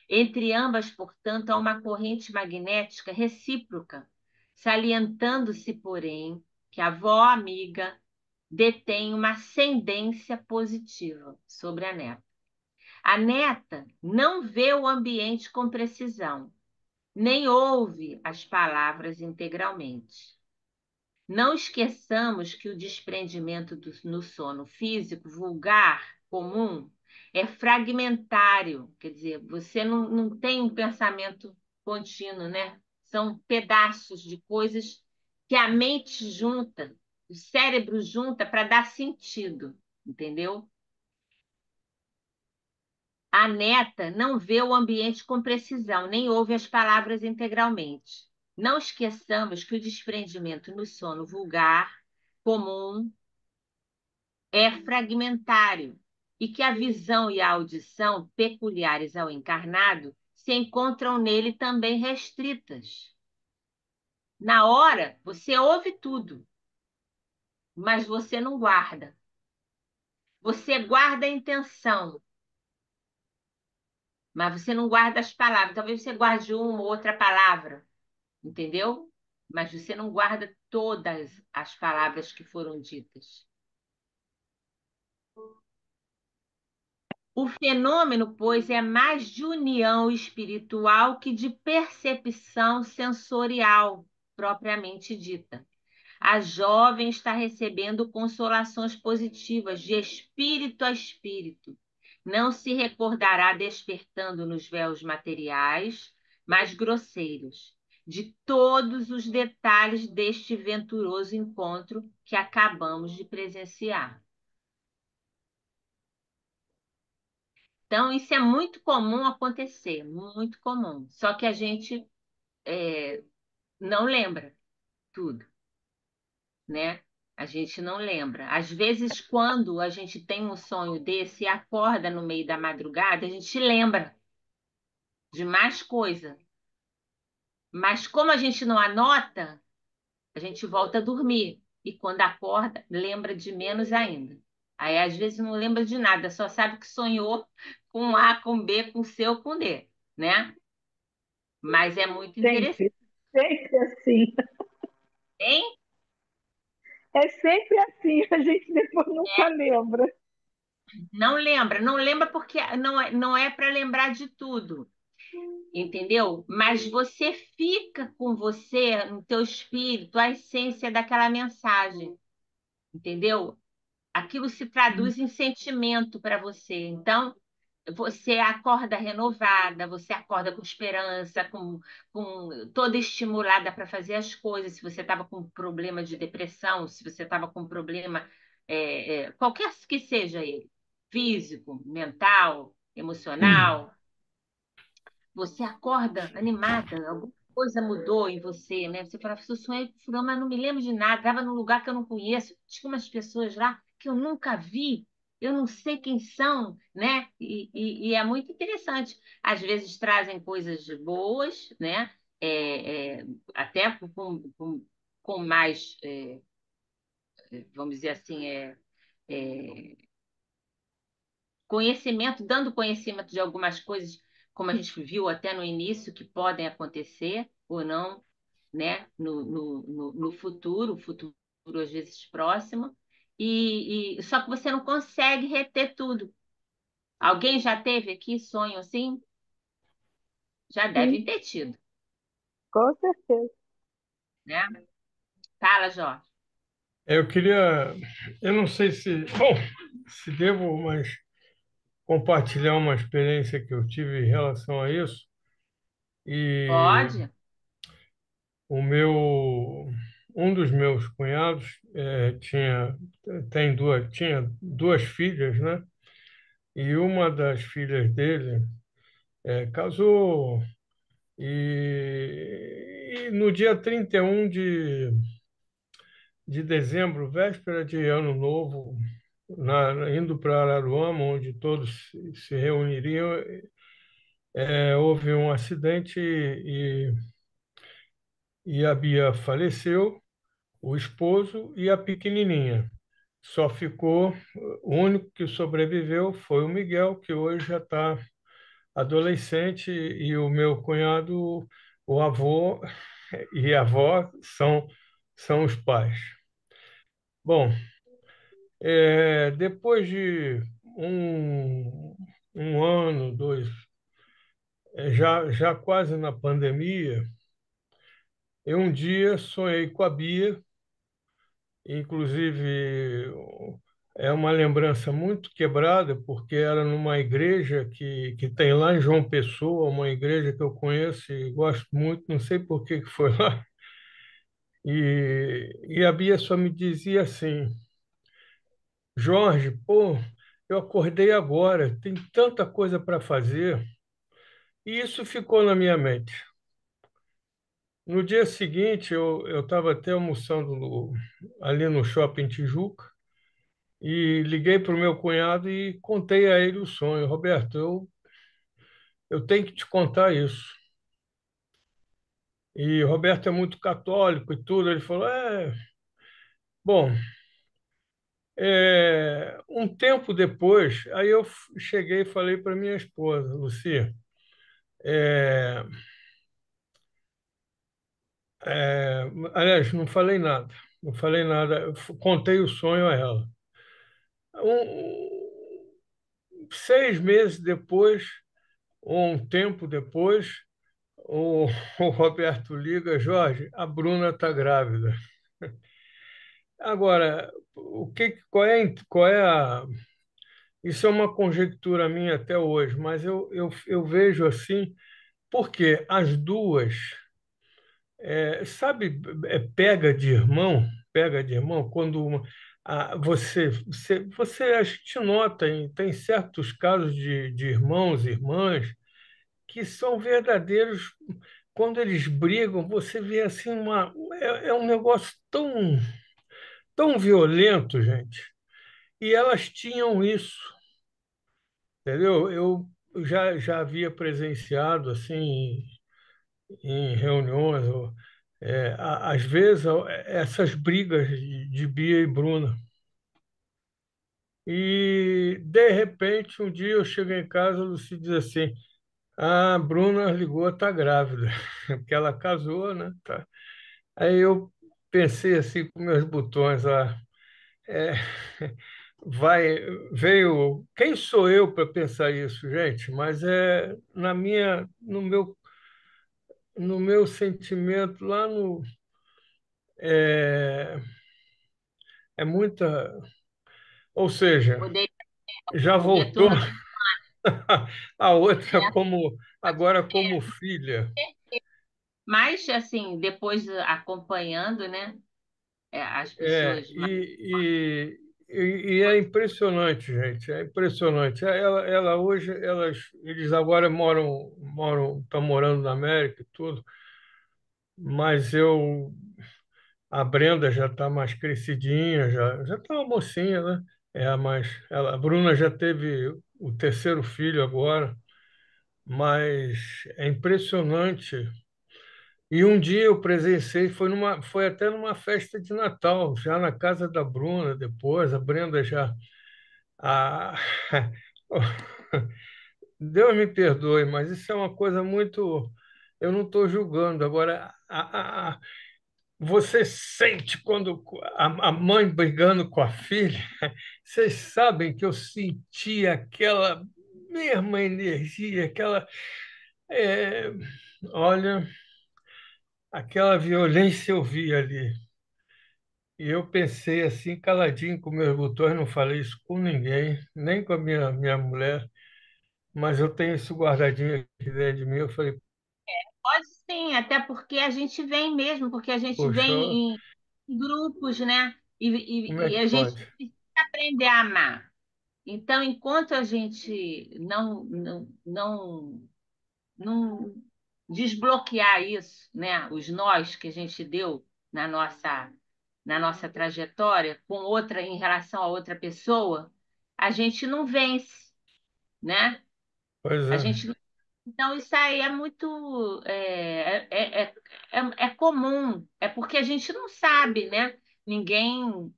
Entre ambas, portanto, há uma corrente magnética recíproca, salientando-se, porém, que a avó amiga detém uma ascendência positiva sobre a neta. A neta não vê o ambiente com precisão, nem ouve as palavras integralmente. Não esqueçamos que o desprendimento no sono físico vulgar, comum, é fragmentário, quer dizer, você não tem um pensamento contínuo, né? São pedaços de coisas que a mente junta, o cérebro junta para dar sentido, entendeu? A neta não vê o ambiente com precisão, nem ouve as palavras integralmente. Não esqueçamos que o desprendimento no sono vulgar, comum, é fragmentário e que a visão e a audição, peculiares ao encarnado, se encontram nele também restritas. Na hora, você ouve tudo, mas você não guarda. Você guarda a intenção, mas você não guarda as palavras. Talvez você guarde uma ou outra palavra, entendeu? Mas você não guarda todas as palavras que foram ditas. O fenômeno, pois, é mais de união espiritual que de percepção sensorial, propriamente dita. A jovem está recebendo consolações positivas de espírito a espírito. Não se recordará despertando nos véus materiais, mas grosseiros, de todos os detalhes deste venturoso encontro que acabamos de presenciar. Então, isso é muito comum acontecer, muito comum. Só que a gente não lembra tudo, né? A gente não lembra. Às vezes, quando a gente tem um sonho desse e acorda no meio da madrugada, a gente lembra de mais coisa. Mas como a gente não anota, a gente volta a dormir. E quando acorda, lembra de menos ainda. Aí, às vezes, não lembra de nada, só sabe que sonhou com A, com B, com C ou com D, né? Mas é muito interessante, Sempre, sempre assim. hein? É sempre assim, a gente depois nunca lembra. Não lembra, não lembra porque não é para lembrar de tudo, entendeu? Mas você fica com você, no teu espírito, a essência daquela mensagem, entendeu? Aquilo se traduz em sentimento para você. Então, você acorda renovada, você acorda com esperança, com toda estimulada para fazer as coisas. Se você estava com problema de depressão, se você estava com problema, qualquer que seja ele, físico, mental, emocional, você acorda animada, alguma coisa mudou em você, né? Você fala, eu sonhei com fulano, mas não me lembro de nada, estava num lugar que eu não conheço, tinha umas pessoas lá que eu nunca vi, eu não sei quem são, né? E é muito interessante. Às vezes trazem coisas boas, né? Até com mais, vamos dizer assim, é, conhecimento, dando conhecimento de algumas coisas, como a gente viu até no início, que podem acontecer ou não, né, no futuro às vezes próximo, só que você não consegue reter tudo. Alguém já teve aqui sonho assim? Já Sim, devem ter tido, com certeza. né? Fala, Jorge. Eu queria, eu não sei se, bom, se devo, mas compartilhar uma experiência que eu tive em relação a isso. E Pode? um dos meus cunhados tinha duas filhas, né? E uma das filhas dele casou e no dia 31 de dezembro, véspera de Ano Novo, indo para Araruama, onde todos se reuniriam, houve um acidente e a Bia faleceu, o esposo e a pequenininha. Só ficou, o único que sobreviveu foi o Miguel, que hoje já está adolescente, e o meu cunhado, o avô e a avó são os pais. Bom, depois de um ano, dois, já quase na pandemia, eu um dia sonhei com a Bia. Inclusive, é uma lembrança muito quebrada, porque era numa igreja que tem lá em João Pessoa, uma igreja que eu conheço e gosto muito, não sei por que que foi lá. E a Bia só me dizia assim: Jorge, pô, eu acordei agora, tem tanta coisa para fazer. E isso ficou na minha mente. No dia seguinte, eu estava até almoçando ali no Shopping Tijuca. e liguei para o meu cunhado e contei a ele o sonho. Roberto, eu tenho que te contar isso. E Roberto é muito católico e tudo. Ele falou: bom, um tempo depois, aí eu cheguei e falei para minha esposa, Lucia, é, é, aliás, não falei nada, não falei nada, contei o sonho a ela. 6 meses depois, ou um tempo depois, o, o Roberto liga: Jorge, a Bruna está grávida. Agora, qual é isso é uma conjectura minha até hoje, mas eu vejo assim, porque as duas, sabe, pega de irmão, quando você, a gente nota, tem certos casos de irmãos e irmãs que são verdadeiros, quando eles brigam, você vê assim é um negócio tão violento, gente. E elas tinham isso, entendeu? Eu já havia presenciado assim em reuniões, às vezes essas brigas de Bia e Bruna. E de repente um dia eu chego em casa, a Lucy diz assim: a Bruna ligou, tá grávida, porque ela casou, né? Tá. Aí eu pensei assim com meus botões lá, é, vai, veio. Quem sou eu para pensar isso, gente? Mas no meu sentimento lá no é, é muita, ou seja, Poder já o voltou retorno, a outra né? agora como filha. Mas, assim, depois acompanhando, né, as É, pessoas mais. e é impressionante, gente, é impressionante. Ela hoje, eles agora estão morando na América e tudo, mas a Brenda já está mais crescidinha, já está uma mocinha, né? A Bruna já teve o terceiro filho agora, mas é impressionante. E um dia eu presenciei, foi até numa festa de Natal, já na casa da Bruna, depois, a Brenda já. A... Deus me perdoe, mas isso é uma coisa muito. Eu não estou julgando. Agora, você sente quando a mãe brigando com a filha, vocês sabem que eu senti aquela mesma energia, é, olha, aquela violência eu vi ali. E eu pensei assim, caladinho com meus botões, não falei isso com ninguém, nem com a minha mulher, mas eu tenho isso guardadinho aqui dentro de mim. Eu falei: Pode sim, até porque a gente vem mesmo, porque a gente poxa, vem em grupos, né? E, como é e que a gente pode? precisa aprender a amar. Então, enquanto a gente não desbloquear isso, né? Os nós que a gente deu na nossa trajetória com outra em relação a outra pessoa, a gente não vence, né? Pois A é. gente Então, isso aí é muito é comum, é porque a gente não sabe, né? Ninguém,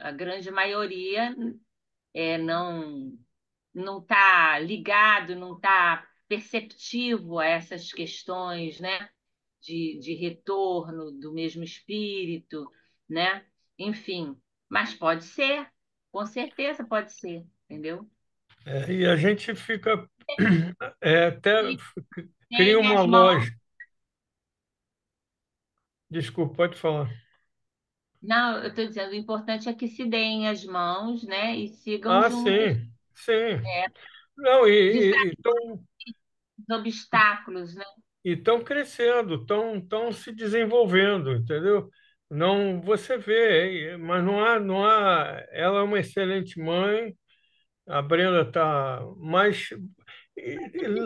a grande maioria, não está ligado, não está perceptivo a essas questões, né? De retorno do mesmo espírito, né? Enfim, mas pode ser, com certeza pode ser, entendeu? E a gente fica, até E cria tem uma as mãos. lógica. Desculpa, pode falar. Não, eu estou dizendo, o importante é que se deem as mãos, né? E sigam Ah, juntos, sim, sim. é, Não, desafios, obstáculos, né? e estão crescendo, estão se desenvolvendo, entendeu? Não, você vê, mas não há. Ela é uma excelente mãe. A Brenda está mais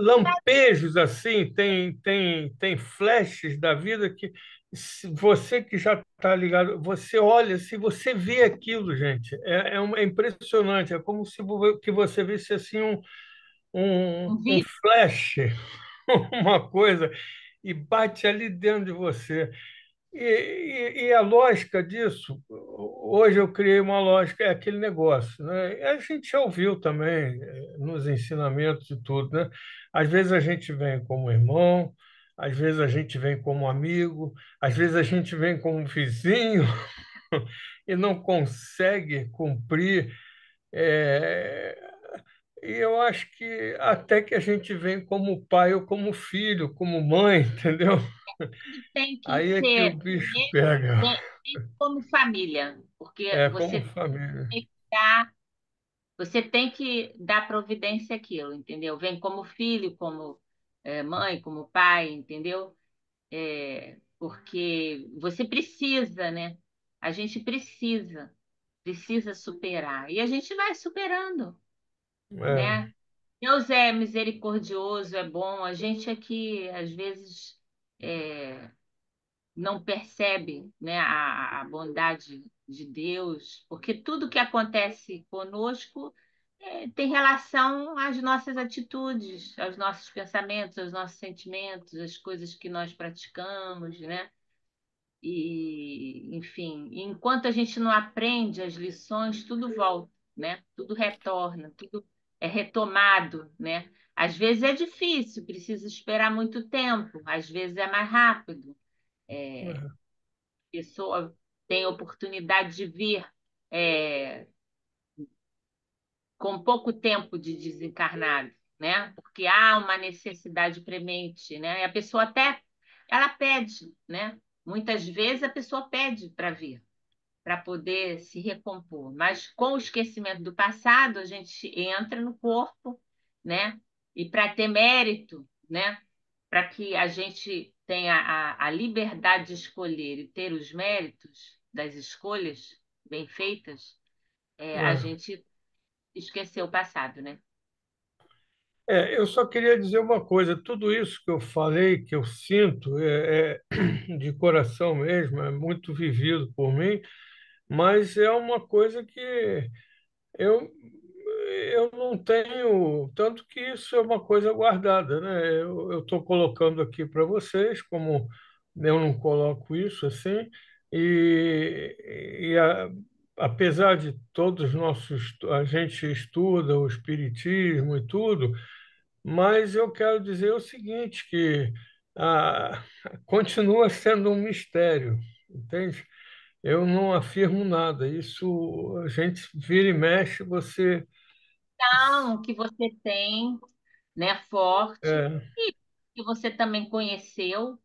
lampejos assim, tem flashes da vida Você que já está ligado, você olha, se você vê aquilo, gente, é impressionante. É como se que você visse assim Um um vídeo. flash, uma coisa, e bate ali dentro de você. E a lógica disso, hoje eu criei uma lógica, é aquele negócio, né? E a gente já ouviu também nos ensinamentos e tudo, né? Às vezes a gente vem como irmão, às vezes a gente vem como amigo, às vezes a gente vem como vizinho e não consegue cumprir. é, E eu acho que até que a gente vem como pai ou como filho, como mãe, entendeu? Tudo tem que Aí é que o ser bicho pega. como família, porque É como você família. tem que dar, você tem que dar providência àquilo, entendeu? Vem como filho, como mãe, como pai, entendeu? Porque você precisa, né? A gente precisa superar. E a gente vai superando, É, né? Deus é misericordioso, é bom. A gente aqui, às vezes, é, não percebe, né, a bondade de Deus, porque tudo que acontece conosco tem relação às nossas atitudes, aos nossos pensamentos, aos nossos sentimentos, às coisas que nós praticamos, né? E, enfim, enquanto a gente não aprende as lições, tudo volta, né? Tudo retorna, tudo é retomado, né? Às vezes é difícil, precisa esperar muito tempo, às vezes é mais rápido. é, Pessoa tem oportunidade de vir é, com pouco tempo de desencarnado, né? Porque há uma necessidade premente, né? E a pessoa até ela pede, né? Muitas vezes a pessoa pede para vir, para poder se recompor, mas com o esquecimento do passado, a gente entra no corpo, né? E para ter mérito, né? Para que a gente tenha a liberdade de escolher e ter os méritos das escolhas bem feitas, a é. gente esqueceu o passado, né? Eu só queria dizer uma coisa: tudo isso que eu falei, que eu sinto, de coração mesmo, é muito vivido por mim, mas é uma coisa que eu, eu não tenho, tanto que isso é uma coisa guardada, né? Eu estou colocando aqui para vocês, como eu não coloco isso assim, e apesar de todos os nossos, a gente estuda o espiritismo e tudo, mas eu quero dizer o seguinte, que ah, continua sendo um mistério, entende? Eu não afirmo nada. Isso a gente vira e mexe, você Então, que você tem, né, forte, é, e que você também conheceu,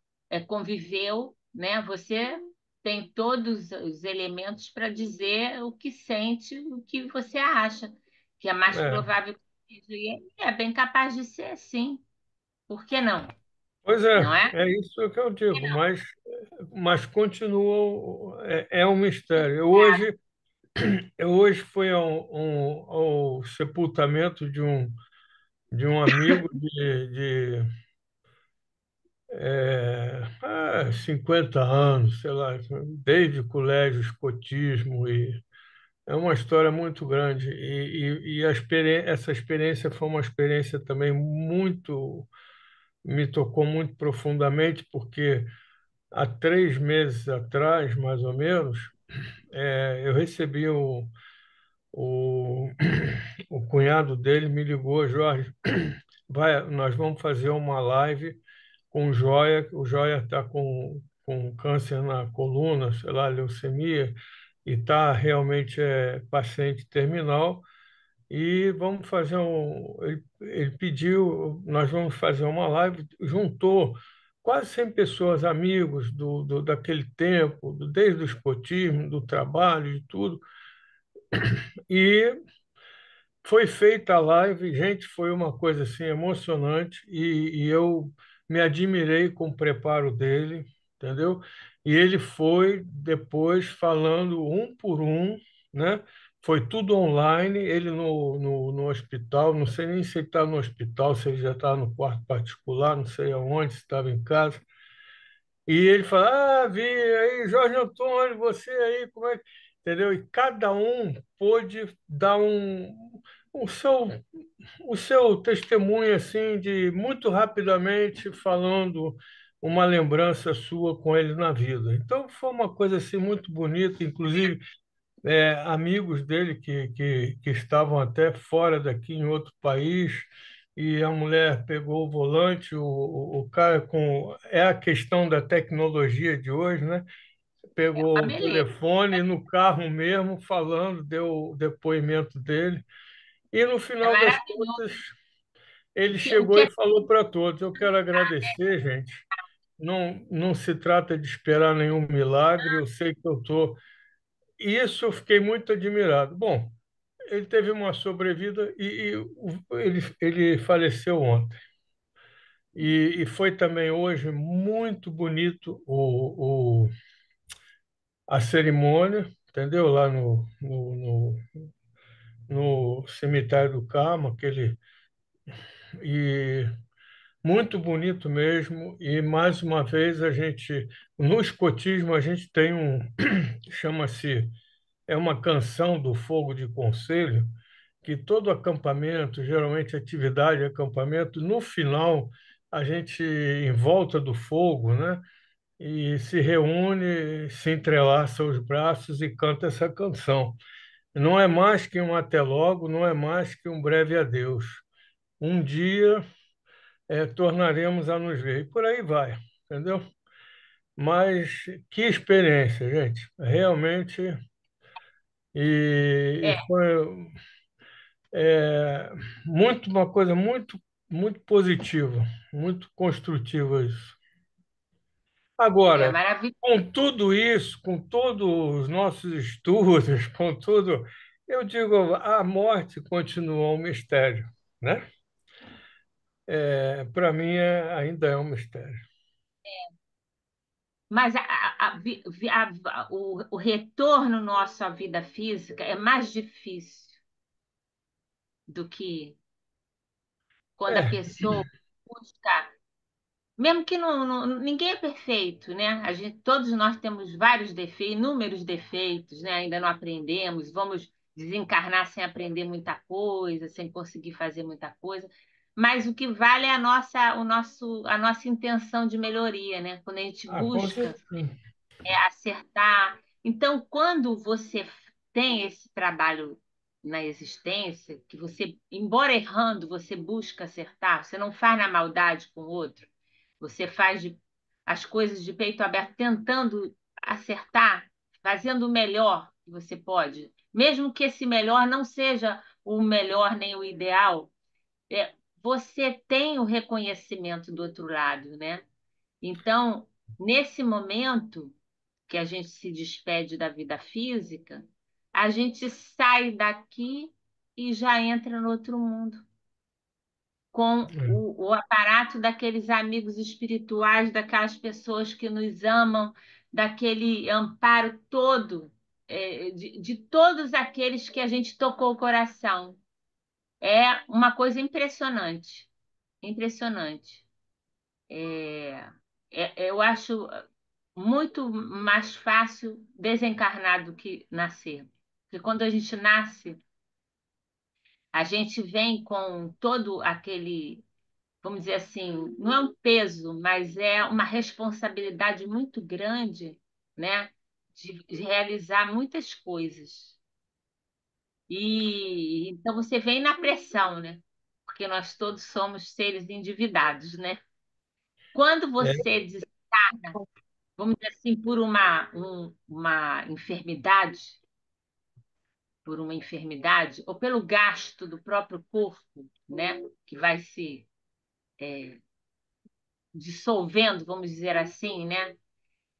conviveu, né? Você tem todos os elementos para dizer o que sente, o que você acha, que é mais é. provável que seja, e é bem capaz de ser sim. Por que não? Pois Não é? é isso que eu digo, mas continua, é um mistério. Eu hoje fui ao sepultamento de um amigo de 50 anos, sei lá, desde o colégio, escotismo, e é uma história muito grande. E essa experiência foi uma experiência também muito, me tocou muito profundamente, porque há 3 meses atrás, mais ou menos, eu recebi o, o cunhado dele me ligou: Jorge, nós vamos fazer uma live com o Joia. O Joia está com câncer na coluna, sei lá, leucemia, e está realmente paciente terminal. E vamos fazer ele pediu, nós vamos fazer uma live, juntou quase 100 pessoas, amigos daquele tempo, desde o escotismo, do trabalho, de tudo. E foi feita a live, gente, foi uma coisa assim emocionante, e eu me admirei com o preparo dele, entendeu? E ele foi depois falando um por um, né? Foi tudo online, ele no hospital, não sei nem se ele está no hospital, se ele já está no quarto particular, não sei aonde, se estava em casa. E ele fala, vi aí, Jorge Antônio, você aí, como é que... Entendeu? E cada um pôde dar o seu, o seu testemunho, assim, de muito rapidamente falando uma lembrança sua com ele na vida. Então, foi uma coisa, assim, muito bonita, inclusive amigos dele que estavam até fora daqui, em outro país, e a mulher pegou o volante, o cara com... É a questão da tecnologia de hoje, né? Uma Pegou o beleza. telefone no carro mesmo, falando, deu o depoimento dele, e no É final das maravilhoso. contas, ele O chegou que e falou para todos: Eu quero agradecer, gente. Não, não se trata de esperar nenhum milagre, eu sei que eu estou. Isso eu fiquei muito admirado. Bom, ele teve uma sobrevida ele faleceu ontem. E foi também hoje muito bonito a cerimônia, entendeu? Lá no cemitério do Carmo, e muito bonito mesmo. E mais uma vez no escotismo, a gente tem chama-se, é uma canção do Fogo de Conselho, que todo acampamento, geralmente atividade de acampamento, no final a gente em volta do fogo, né? E se reúne, se entrelaça os braços e canta essa canção. Não é mais que um até logo, não é mais que um breve adeus. Um dia tornaremos a nos ver. E por aí vai, entendeu? Mas que experiência, gente. Realmente. E é, foi é, uma coisa muito, muito positiva, muito construtiva isso. é Agora, maravilhoso. com tudo isso, com todos os nossos estudos, com tudo, eu digo, a morte continua um mistério, né? Para mim, ainda é um mistério. Mas o retorno nosso à vida física é mais difícil do que quando a É, pessoa busca. Mesmo que ninguém é perfeito, né? Todos nós temos vários defeitos, inúmeros defeitos, né? Ainda não aprendemos, vamos desencarnar sem aprender muita coisa, sem conseguir fazer muita coisa. Mas o que vale é a nossa intenção de melhoria, né? Quando a gente com busca certeza. acertar. Então, quando você tem esse trabalho na existência, que você, embora errando, você busca acertar, você não faz na maldade com o outro, você faz as coisas de peito aberto, tentando acertar, fazendo o melhor que você pode, mesmo que esse melhor não seja o melhor nem o ideal, você tem o reconhecimento do outro lado, né? Então, nesse momento que a gente se despede da vida física, a gente sai daqui e já entra no outro mundo, com o aparato daqueles amigos espirituais, daquelas pessoas que nos amam, daquele amparo todo, de todos aqueles que a gente tocou o coração. É uma coisa impressionante, impressionante. Eu acho muito mais fácil desencarnar do que nascer. Porque quando a gente nasce, a gente vem com todo aquele, vamos dizer assim, não é um peso, mas é uma responsabilidade muito grande, né? De realizar muitas coisas. E então você vem na pressão, né? Porque nós todos somos seres endividados, né? Quando É, você vamos dizer assim, uma enfermidade, por uma enfermidade, ou pelo gasto do próprio corpo, né, que vai se dissolvendo, vamos dizer assim, né,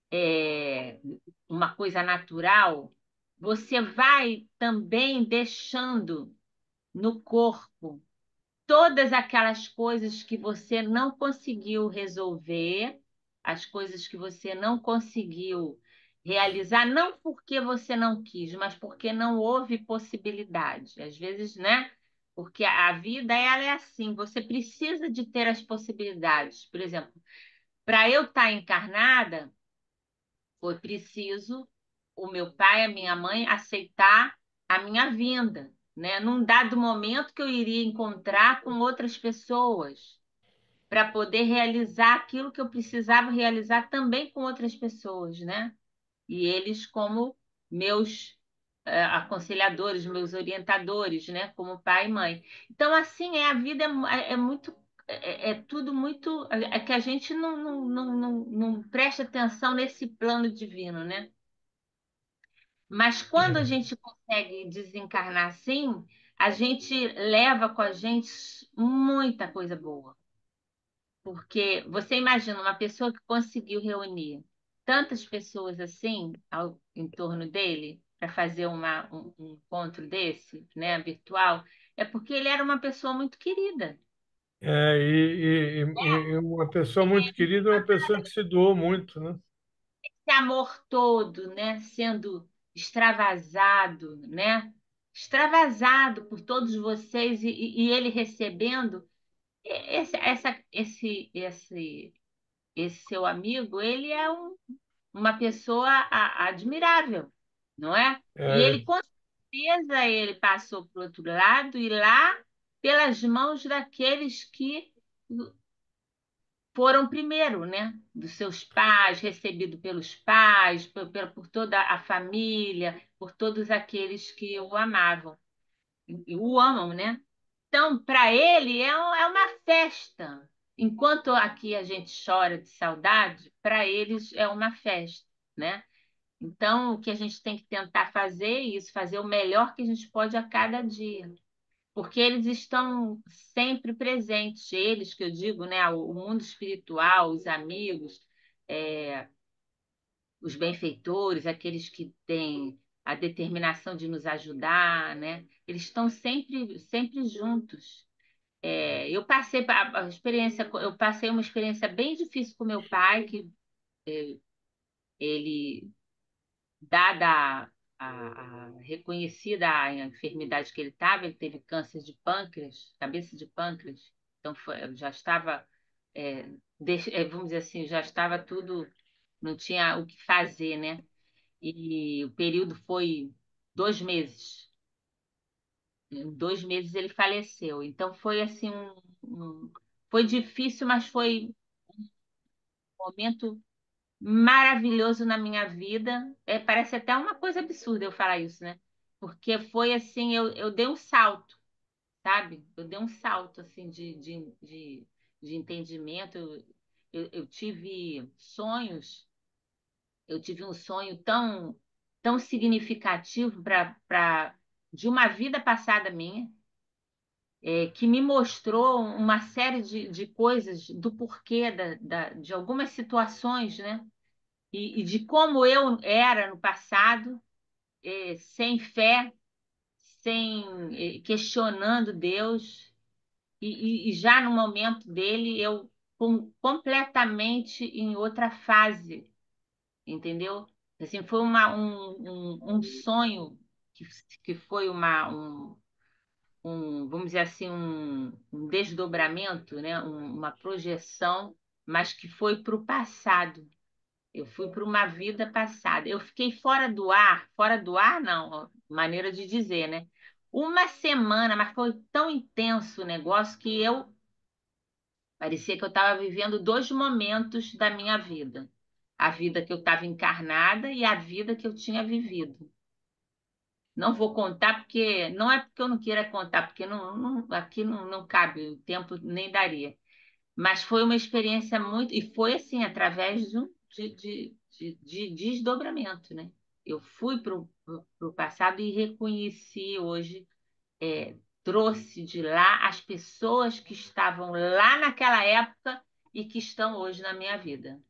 é, uma coisa natural, você vai também deixando no corpo todas aquelas coisas que você não conseguiu resolver, as coisas que você não conseguiu realizar, não porque você não quis, mas porque não houve possibilidade. Às vezes, né? Porque a vida ela é assim, você precisa de ter as possibilidades. Por exemplo, Para eu estar encarnada, foi preciso o meu pai e a minha mãe aceitar a minha vinda, né? Num dado momento que eu iria encontrar com outras pessoas, para poder realizar aquilo que eu precisava realizar também com outras pessoas, né? E eles como meus aconselhadores, meus orientadores, né? Como pai e mãe. Então, assim, a vida é muito. É tudo muito. É que a gente não presta atenção nesse plano divino, né? Mas quando a gente consegue desencarnar assim, a gente leva com a gente muita coisa boa. Porque você imagina uma pessoa que conseguiu reunir tantas pessoas assim em torno dele para fazer um encontro desse, né, virtual, é porque ele era uma pessoa muito querida. E uma pessoa muito querida é uma pessoa que se doou muito, né? Esse amor todo, né, sendo extravasado, né, extravasado por todos vocês e ele recebendo esse seu amigo, ele é uma pessoa admirável, não é? E É, ele, com certeza, ele passou para o outro lado e lá pelas mãos daqueles que foram primeiro, né? Dos seus pais, recebido pelos pais, por toda a família, por todos aqueles que o amavam e o amam, né? Então, para ele é uma festa. Enquanto aqui a gente chora de saudade, para eles é uma festa, né? Então, o que a gente tem que tentar fazer é isso, fazer o melhor que a gente pode a cada dia, porque eles estão sempre presentes, eles que eu digo, né? O mundo espiritual, os amigos, é, os benfeitores, aqueles que têm a determinação de nos ajudar, né? Eles estão sempre juntos. Eu passei a experiência, eu passei uma experiência bem difícil com meu pai, que ele, dada a reconhecida a enfermidade que ele estava, ele teve câncer de pâncreas, cabeça de pâncreas, então já estava, vamos dizer assim, já estava tudo, não tinha o que fazer, né? E o período foi 2 meses. Em 2 meses ele faleceu. Então foi assim foi difícil, mas foi um momento maravilhoso na minha vida. Parece até uma coisa absurda eu falar isso, né? Porque foi assim, eu dei um salto, sabe? Eu dei um salto assim de entendimento. Eu tive sonhos, eu tive um sonho tão significativo de uma vida passada minha que me mostrou uma série de coisas do porquê de algumas situações, né? E de como eu era no passado, sem fé, sem questionando Deus, e já no momento dele eu completamente em outra fase, entendeu? Assim, foi um sonho que, que foi vamos dizer assim, um desdobramento, né? Uma projeção, mas que foi para o passado. Eu fui para uma vida passada. Eu fiquei fora do ar não, ó, maneira de dizer, né? Uma semana, mas foi tão intenso o negócio que parecia que eu estava vivendo dois momentos da minha vida. A vida que eu estava encarnada e a vida que eu tinha vivido. Não vou contar porque não é porque eu não queira contar, porque aqui não cabe, o tempo nem daria. Mas foi uma experiência muito. E foi assim, através de desdobramento, né? Eu fui para o passado e reconheci hoje, trouxe de lá as pessoas que estavam lá naquela época e que estão hoje na minha vida.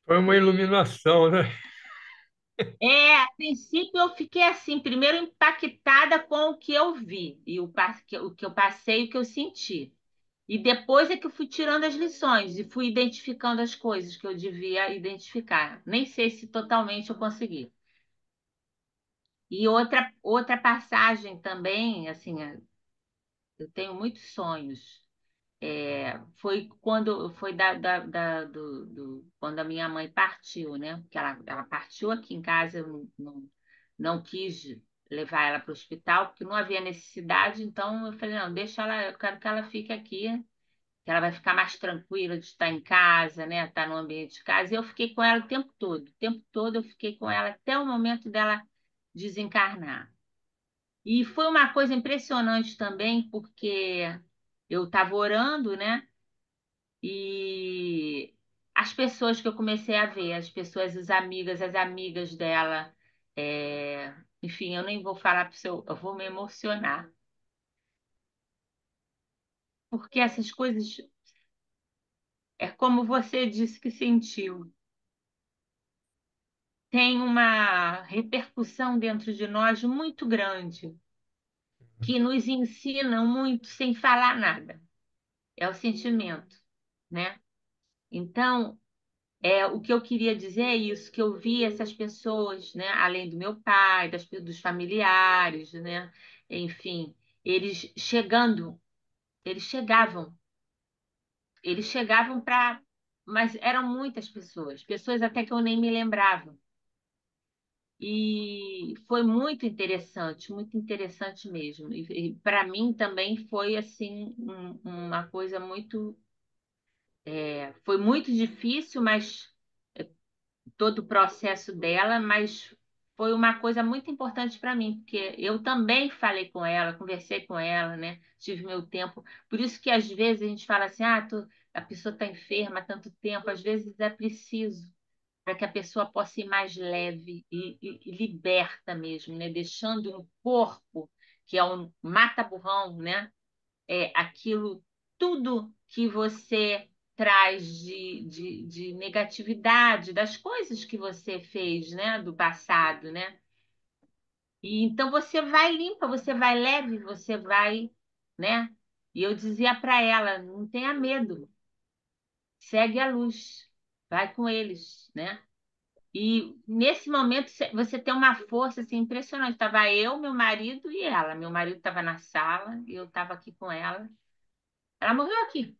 foi uma E iluminação, né? a princípio eu fiquei assim, primeiro impactada com o que eu vi e o que eu passei, o que eu senti. E depois é que eu fui tirando as lições e fui identificando as coisas que eu devia identificar. Nem sei se totalmente eu consegui. E outra passagem também, assim, eu tenho muitos sonhos. Foi quando foi quando a minha mãe partiu, né? Porque ela partiu aqui em casa, eu não quis levar ela para o hospital, porque não havia necessidade, então eu falei, não, deixa ela, eu quero que ela fique aqui, que ela vai ficar mais tranquila de estar em casa, né? Estar no ambiente de casa. E eu fiquei com ela o tempo todo eu fiquei com ela até o momento dela desencarnar. E foi uma coisa impressionante também, porque eu estava orando, né? E as pessoas que eu comecei a ver, as pessoas, as amigas dela, enfim, eu nem vou falar para você, eu vou me emocionar, porque essas coisas é como você disse que sentiu, tem uma repercussão dentro de nós muito grande, que nos ensina muito sem falar nada. É o sentimento, né? Então, o que eu queria dizer é isso, que eu vi essas pessoas, né, além do meu pai, dos familiares, né, enfim, eles chegando, eles chegavam, eles chegavam para, mas eram muitas pessoas, pessoas até que eu nem me lembrava. E foi muito interessante mesmo. E para mim também foi assim uma coisa muito, foi muito difícil, mas todo o processo dela, mas foi uma coisa muito importante para mim, porque eu também falei com ela, conversei com ela, né? Tive meu tempo. Por isso que às vezes a gente fala assim, a pessoa está enferma há tanto tempo, às vezes é preciso para que a pessoa possa ir mais leve e liberta mesmo, né? Deixando no corpo, que é um mata-burrão, né? Aquilo tudo que você traz de negatividade, das coisas que você fez, né, do passado, né? E então você vai limpa, você vai leve, você vai, né? E eu dizia para ela, não tenha medo, segue a luz, vai com eles, né? E nesse momento você tem uma força assim, impressionante. Estava eu, meu marido e ela. Meu marido estava na sala e eu estava aqui com ela. Ela morreu aqui.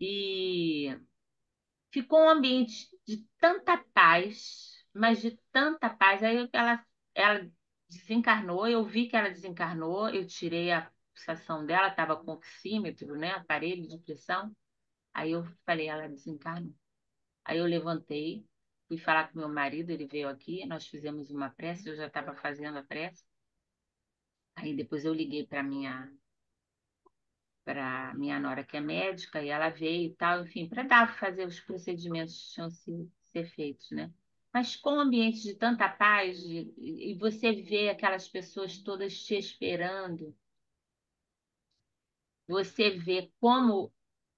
E ficou um ambiente de tanta paz, mas de tanta paz. Aí ela desencarnou, eu vi que ela desencarnou, eu tirei a pulsação dela, estava com oxímetro, né, aparelho de pressão. Aí eu falei, ela desencarnou. Aí eu levantei, fui falar com meu marido, ele veio aqui, nós fizemos uma prece, eu já estava fazendo a prece. Aí depois eu liguei para minha nora que é médica, e ela veio e tal, enfim, para dar, fazer os procedimentos que tinham que ser feitos, né? Mas com um ambiente de tanta paz, e você vê aquelas pessoas todas te esperando, você vê como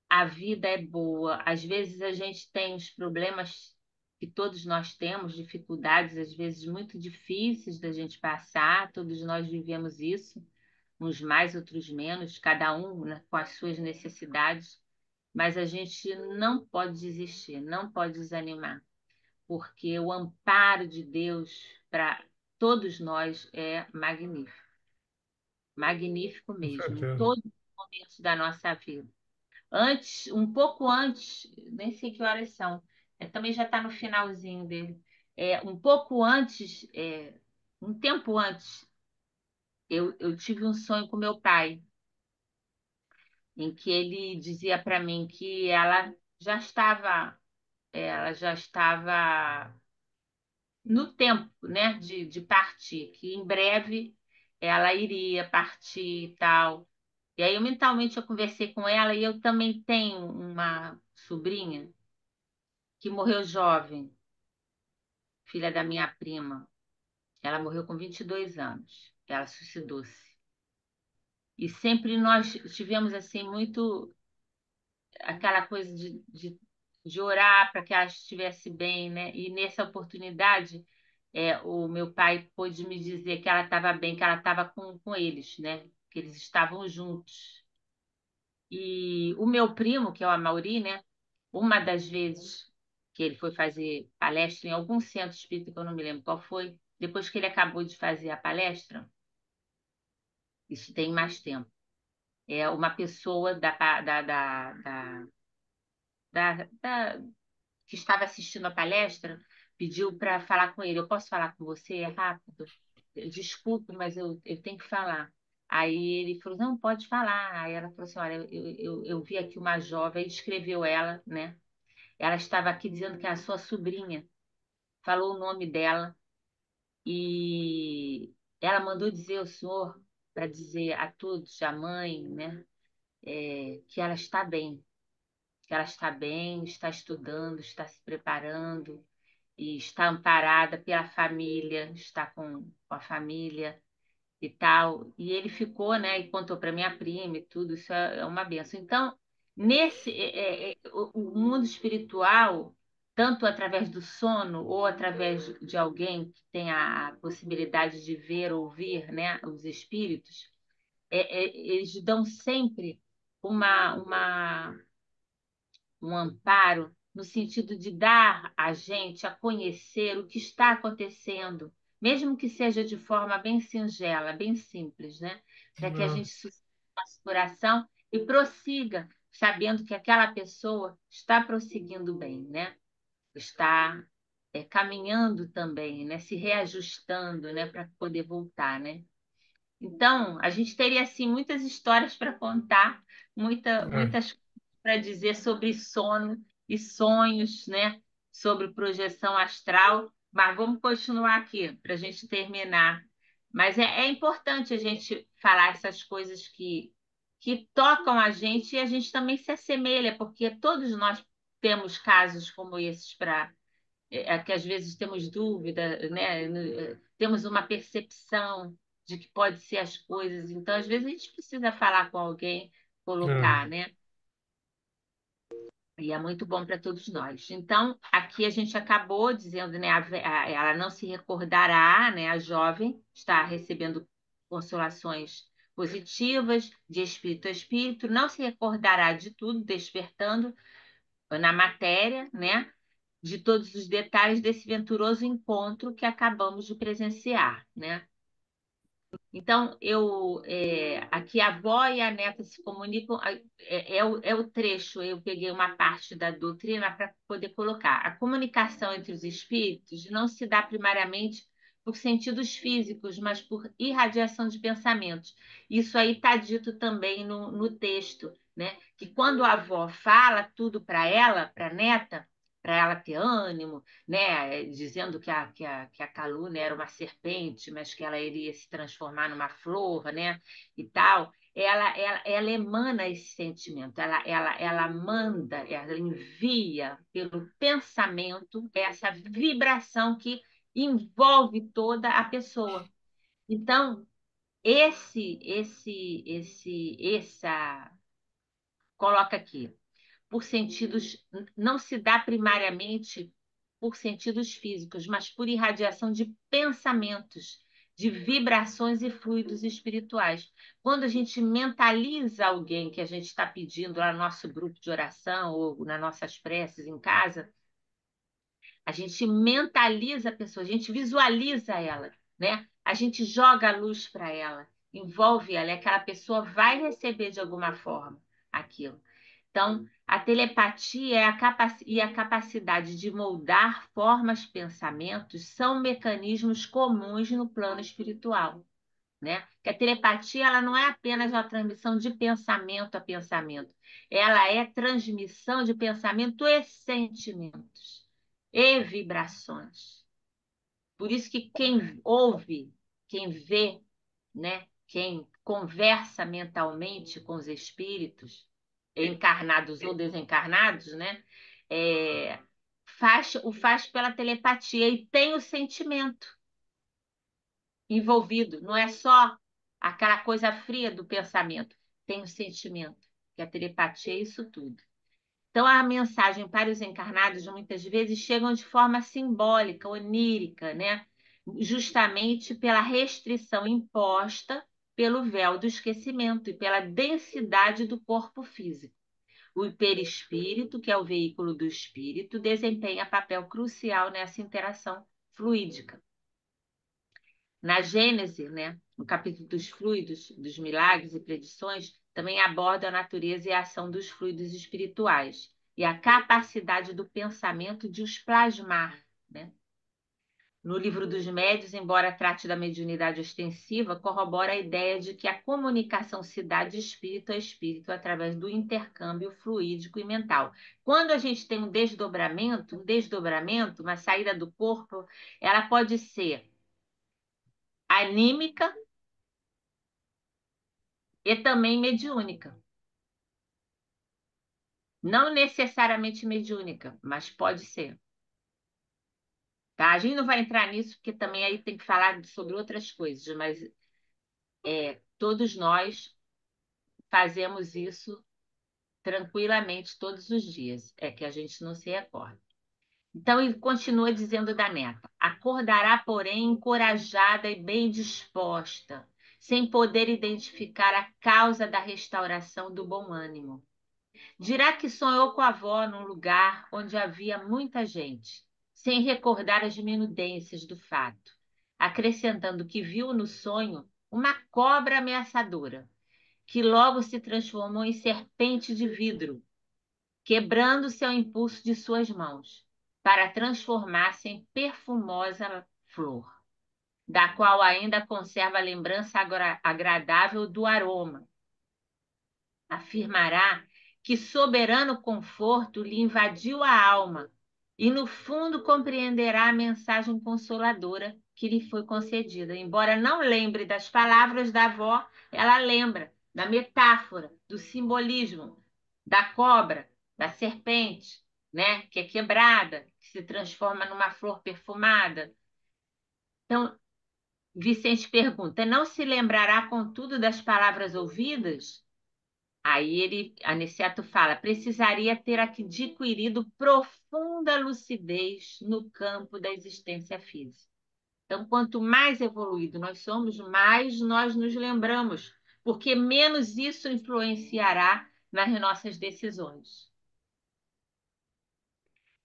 a vida é boa. Às vezes a gente tem os problemas que todos nós temos, dificuldades, às vezes muito difíceis da gente passar, todos nós vivemos isso, uns mais, outros menos, cada um, né, com as suas necessidades. Mas a gente não pode desistir, não pode desanimar, porque o amparo de Deus para todos nós é magnífico, magnífico Com mesmo, em certeza. todos os momentos da nossa vida. Antes, um pouco antes, nem sei que horas são, também já está no finalzinho dele. Um pouco antes, um tempo antes, eu tive um sonho com meu pai, em que ele dizia para mim que ela já estava no tempo, né, de partir, que em breve ela iria partir e tal. E aí, mentalmente, eu conversei com ela e eu também tenho uma sobrinha que morreu jovem, filha da minha prima. Ela morreu com 22 anos. Ela suicidou-se. E sempre nós tivemos assim muito aquela coisa de orar para que ela estivesse bem, né? E nessa oportunidade, o meu pai pôde me dizer que ela estava bem, que ela estava com eles, né? Que eles estavam juntos. E o meu primo, que é o Amauri, né? Uma das vezes que ele foi fazer palestra em algum centro espírita, que eu não me lembro qual foi, depois que ele acabou de fazer a palestra, isso tem mais tempo. uma pessoa da- que estava assistindo a palestra pediu para falar com ele. Eu posso falar com você? É rápido? Desculpe, mas eu tenho que falar. Aí ele falou, não, pode falar. Aí ela falou assim, olha, eu vi aqui uma jovem, escreveu ela, né? Ela estava aqui dizendo que é a sua sobrinha, falou o nome dela e ela mandou dizer ao senhor, para dizer a todos, a mãe, né, que ela está bem, está estudando, está se preparando e está amparada pela família, está com a família e tal. E ele ficou, né, e contou para minha prima e tudo, isso é uma benção. Então, o mundo espiritual, tanto através do sono ou através de alguém que tem a possibilidade de ver, ouvir, né, os espíritos, eles dão sempre uma um amparo no sentido de dar a gente a conhecer o que está acontecendo, mesmo que seja de forma bem singela, bem simples, né? Para que a Ah, gente sustente nosso coração e prossiga, sabendo que aquela pessoa está prosseguindo bem, né? Está caminhando também, né? Se reajustando, né? Para poder voltar, né? Então, a gente teria assim muitas histórias para contar, ah, muitas para dizer sobre sono e sonhos, né? Sobre projeção astral, mas vamos continuar aqui para a gente terminar. Mas é importante a gente falar essas coisas que tocam a gente e a gente também se assemelha, porque todos nós temos casos como esses para que às vezes temos dúvida, né? Temos uma percepção de que pode ser as coisas, então às vezes a gente precisa falar com alguém, ah, colocar, né? E é muito bom para todos nós. Então, aqui a gente acabou dizendo, né? Ela não se recordará, né? A jovem está recebendo consolações positivas de espírito a espírito, não se recordará de tudo, despertando na matéria, né? De todos os detalhes desse venturoso encontro que acabamos de presenciar, né? Então, aqui a avó e a neta se comunicam, é o trecho, eu peguei uma parte da doutrina para poder colocar. A comunicação entre os espíritos não se dá primariamente por sentidos físicos, mas por irradiação de pensamentos. Isso aí está dito também no texto, né? Que quando a avó fala tudo para a neta, para ela ter ânimo, né, dizendo que a calúnia era uma serpente, mas que ela iria se transformar numa flor, né, e tal. Ela emana esse sentimento, ela manda, ela envia pelo pensamento essa vibração que envolve toda a pessoa. Então, essa coloca aqui por sentidos, não se dá primariamente por sentidos físicos, mas por irradiação de pensamentos, de vibrações e fluidos espirituais. Quando a gente mentaliza alguém que a gente está pedindo lá no nosso grupo de oração ou nas nossas preces em casa, a gente mentaliza a pessoa, a gente visualiza ela, né? A gente joga a luz para ela, envolve ela, e aquela pessoa vai receber de alguma forma aquilo. Então, a telepatia e a capacidade de moldar formas, pensamentos são mecanismos comuns no plano espiritual, né? Que a telepatia ela não é apenas uma transmissão de pensamento a pensamento, ela é transmissão de pensamento e sentimentos e vibrações. Por isso que quem ouve, quem vê, né? Quem conversa mentalmente com os espíritos, encarnados ou desencarnados, né? É, faz pela telepatia e tem o sentimento envolvido, não é só aquela coisa fria do pensamento, tem o sentimento, que a telepatia é isso tudo. Então, a mensagem para os encarnados muitas vezes chegam de forma simbólica, onírica, né? Justamente pela restrição imposta pelo véu do esquecimento e pela densidade do corpo físico. O perispírito, que é o veículo do espírito, desempenha papel crucial nessa interação fluídica. Na Gênese, né, no capítulo dos fluidos, dos milagres e predições, também aborda a natureza e a ação dos fluidos espirituais e a capacidade do pensamento de os plasmar, né? No Livro dos Médiuns, embora trate da mediunidade ostensiva, corrobora a ideia de que a comunicação se dá de espírito a espírito através do intercâmbio fluídico e mental. Quando a gente tem um desdobramento, uma saída do corpo, ela pode ser anímica e também mediúnica. Não necessariamente mediúnica, mas pode ser. Tá? A gente não vai entrar nisso, porque também aí tem que falar sobre outras coisas, mas todos nós fazemos isso tranquilamente todos os dias. É que a gente não se recorda. Então, ele continua dizendo da neta: acordará, porém, encorajada e bem disposta, sem poder identificar a causa da restauração do bom ânimo. Dirá que sonhou com a avó num lugar onde havia muita gente, sem recordar as minudências do fato, acrescentando que viu no sonho uma cobra ameaçadora, que logo se transformou em serpente de vidro, quebrando seu impulso de suas mãos, para transformar-se em perfumosa flor, da qual ainda conserva a lembrança agradável do aroma. Afirmará que soberano conforto lhe invadiu a alma e, no fundo, compreenderá a mensagem consoladora que lhe foi concedida. Embora não lembre das palavras da avó, ela lembra da metáfora, do simbolismo, da cobra, da serpente, né, que é quebrada, que se transforma numa flor perfumada. Então, Vicente pergunta: não se lembrará, contudo, das palavras ouvidas? Aí Aniceto fala: precisaria ter adquirido profunda lucidez no campo da existência física. Então, quanto mais evoluído nós somos, mais nós nos lembramos, porque menos isso influenciará nas nossas decisões.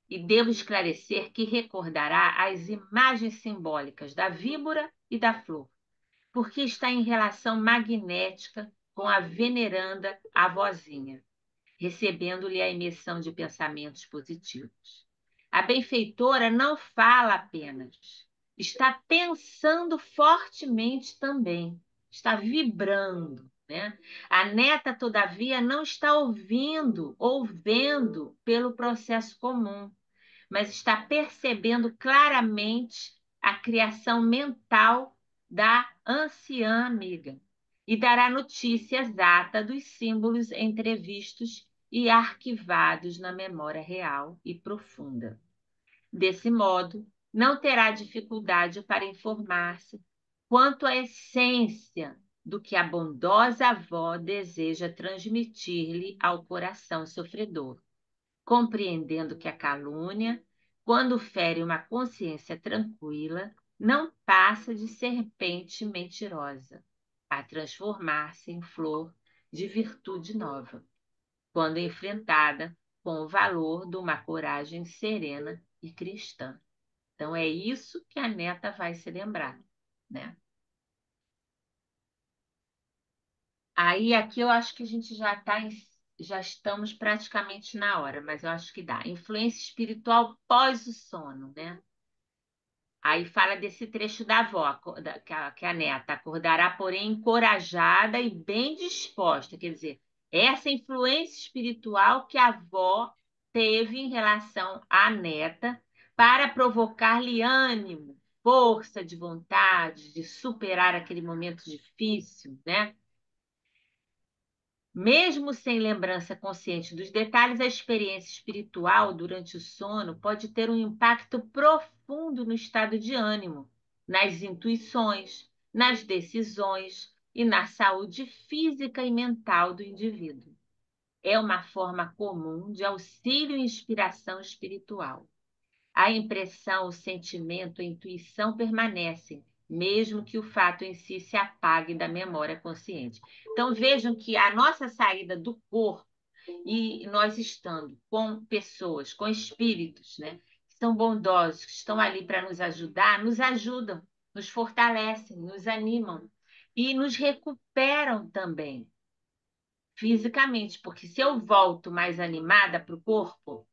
E devo esclarecer que recordará as imagens simbólicas da víbora e da flor, porque está em relação magnética com a veneranda avózinha, recebendo-lhe a emissão de pensamentos positivos. A benfeitora não fala apenas, está pensando fortemente também, está vibrando, né? A neta, todavia, não está ouvindo ou vendo pelo processo comum, mas está percebendo claramente a criação mental da anciã amiga e dará notícia exata dos símbolos entrevistos e arquivados na memória real e profunda. Desse modo, não terá dificuldade para informar-se quanto à essência do que a bondosa avó deseja transmitir-lhe ao coração sofredor, compreendendo que a calúnia, quando fere uma consciência tranquila, não passa de serpente mentirosa, a transformar-se em flor de virtude nova, quando enfrentada com o valor de uma coragem serena e cristã. Então é isso que a neta vai se lembrar, né? Aí aqui eu acho que a gente já estamos praticamente na hora, mas eu acho que dá. Influência espiritual pós o sono, né? Aí fala desse trecho da avó, que a neta acordará, porém, encorajada e bem disposta. Quer dizer, essa influência espiritual que a avó teve em relação à neta para provocar-lhe ânimo, força de vontade, de superar aquele momento difícil, né? Mesmo sem lembrança consciente dos detalhes, a experiência espiritual durante o sono pode ter um impacto profundo no estado de ânimo, nas intuições, nas decisões e na saúde física e mental do indivíduo. É uma forma comum de auxílio e inspiração espiritual. A impressão, o sentimento, a intuição permanecem, mesmo que o fato em si se apague da memória consciente. Então, vejam que a nossa saída do corpo e nós estando com pessoas, com espíritos, né, que são bondosos, que estão ali para nos ajudam, nos fortalecem, nos animam e nos recuperam também. fisicamente, porque se eu volto mais animada para o corpo,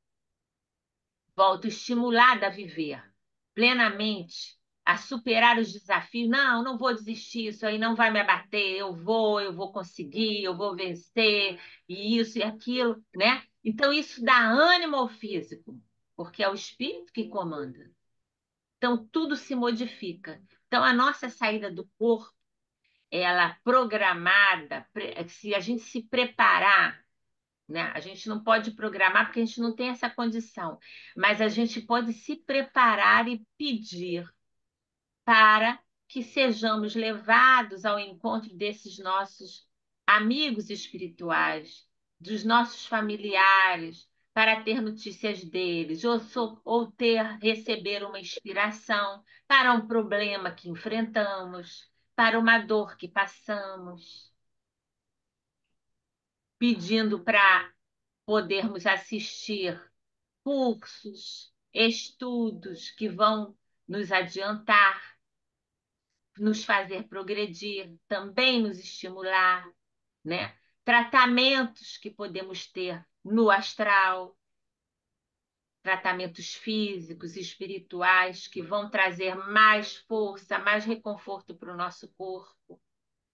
volto estimulada a viver plenamente, a superar os desafios. Não, não vou desistir, isso aí não vai me abater, eu vou conseguir, eu vou vencer, e isso e aquilo, né? Então, isso dá ânimo ao físico, porque é o espírito que comanda. Então, tudo se modifica. Então, a nossa saída do corpo, ela programada, se a gente se preparar, né? A gente não pode programar porque a gente não tem essa condição, mas a gente pode se preparar e pedir para que sejamos levados ao encontro desses nossos amigos espirituais, dos nossos familiares, para ter notícias deles, ou receber uma inspiração para um problema que enfrentamos, para uma dor que passamos, pedindo para podermos assistir cursos, estudos que vão nos adiantar, nos fazer progredir, também nos estimular, né? Tratamentos que podemos ter no astral, tratamentos físicos, espirituais, que vão trazer mais força, mais reconforto para o nosso corpo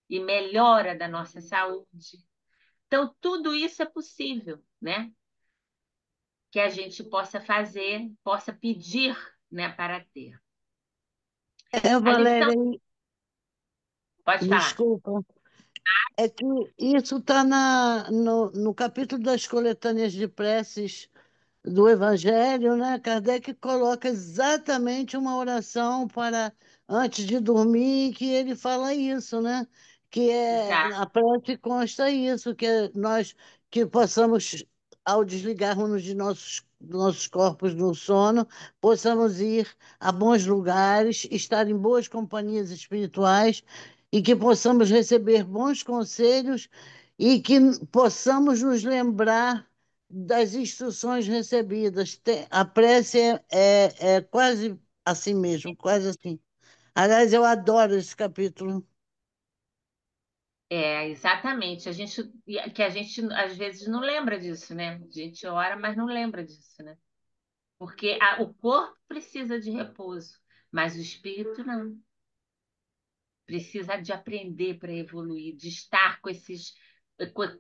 e melhora da nossa saúde. Então, tudo isso é possível, né? Que a gente possa fazer, possa pedir, né, para ter. A lição, Valéria, pode falar. desculpa. É que isso está no capítulo das coletâneas de preces do Evangelho, né? Kardec coloca exatamente uma oração para antes de dormir, que ele fala isso, né? Que é Exato. na prece consta isso, que nós que possamos, ao desligarmos de nossos corpos no sono, possamos ir a bons lugares, estar em boas companhias espirituais e que possamos receber bons conselhos e que possamos nos lembrar das instruções recebidas. A prece é quase assim mesmo, quase assim. Aliás, eu adoro esse capítulo. É, exatamente. Que a gente às vezes não lembra disso, né? A gente ora, mas não lembra disso, né? Porque o corpo precisa de repouso, mas o espírito não. Precisa de aprender para evoluir, de estar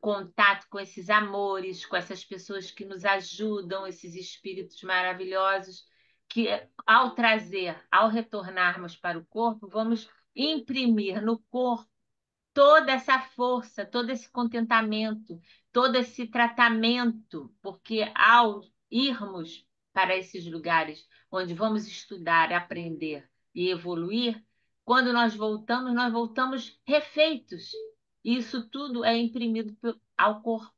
contato com esses amores, com essas pessoas que nos ajudam, esses espíritos maravilhosos, que ao retornarmos para o corpo, vamos imprimir no corpo toda essa força, todo esse contentamento, todo esse tratamento, porque ao irmos para esses lugares onde vamos estudar, aprender e evoluir, quando nós voltamos refeitos. E isso tudo é imprimido ao corpo.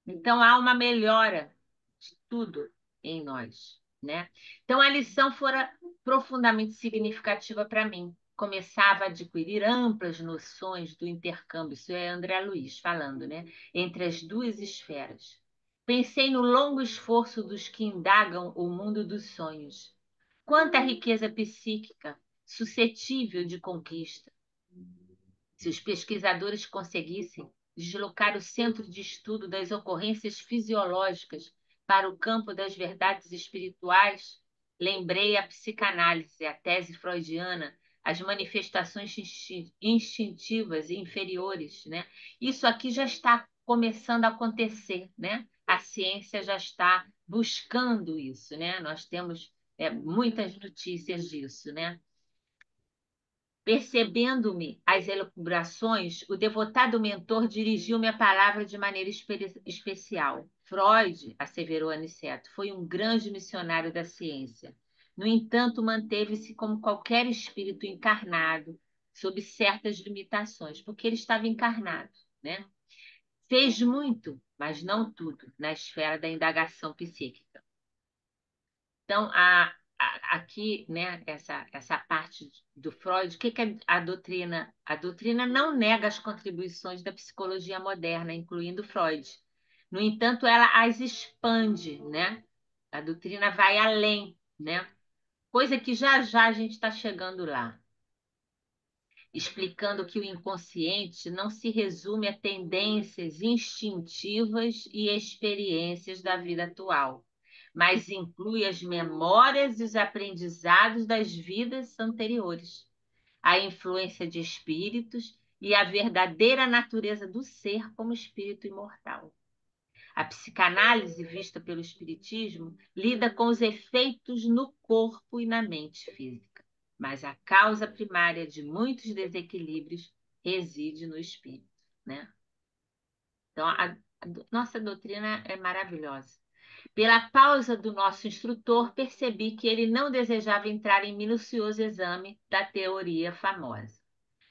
Então há uma melhora de tudo em nós, né? Então a lição fora profundamente significativa para mim. Começava a adquirir amplas noções do intercâmbio, isso é André Luiz falando, né? Entre as duas esferas. Pensei no longo esforço dos que indagam o mundo dos sonhos. Quanta riqueza psíquica, suscetível de conquista. Se os pesquisadores conseguissem deslocar o centro de estudo das ocorrências fisiológicas para o campo das verdades espirituais, lembrei a psicanálise, a tese freudiana, as manifestações instintivas e inferiores, né? Isso aqui já está começando a acontecer, né? A ciência já está buscando isso, né? Nós temos muitas notícias disso, né? Percebendo-me as elucubrações, o devotado mentor dirigiu-me a palavra de maneira especial. Freud, asseverou Aniceto, foi um grande missionário da ciência. No entanto, manteve-se como qualquer espírito encarnado, sob certas limitações, porque ele estava encarnado, né? Fez muito, mas não tudo, na esfera da indagação psíquica. Então, aqui, né, essa parte do Freud, o que é a doutrina? A doutrina não nega as contribuições da psicologia moderna, incluindo Freud. No entanto, ela as expande, né? A doutrina vai além, né? Coisa que já já a gente está chegando lá. explicando que o inconsciente não se resume a tendências instintivas e experiências da vida atual, mas inclui as memórias e os aprendizados das vidas anteriores, a influência de espíritos e a verdadeira natureza do ser como espírito imortal. A psicanálise, vista pelo espiritismo, lida com os efeitos no corpo e na mente física, mas a causa primária de muitos desequilíbrios reside no espírito, né? Então, a nossa doutrina é maravilhosa. Pela pausa do nosso instrutor, percebi que ele não desejava entrar em minucioso exame da teoria famosa.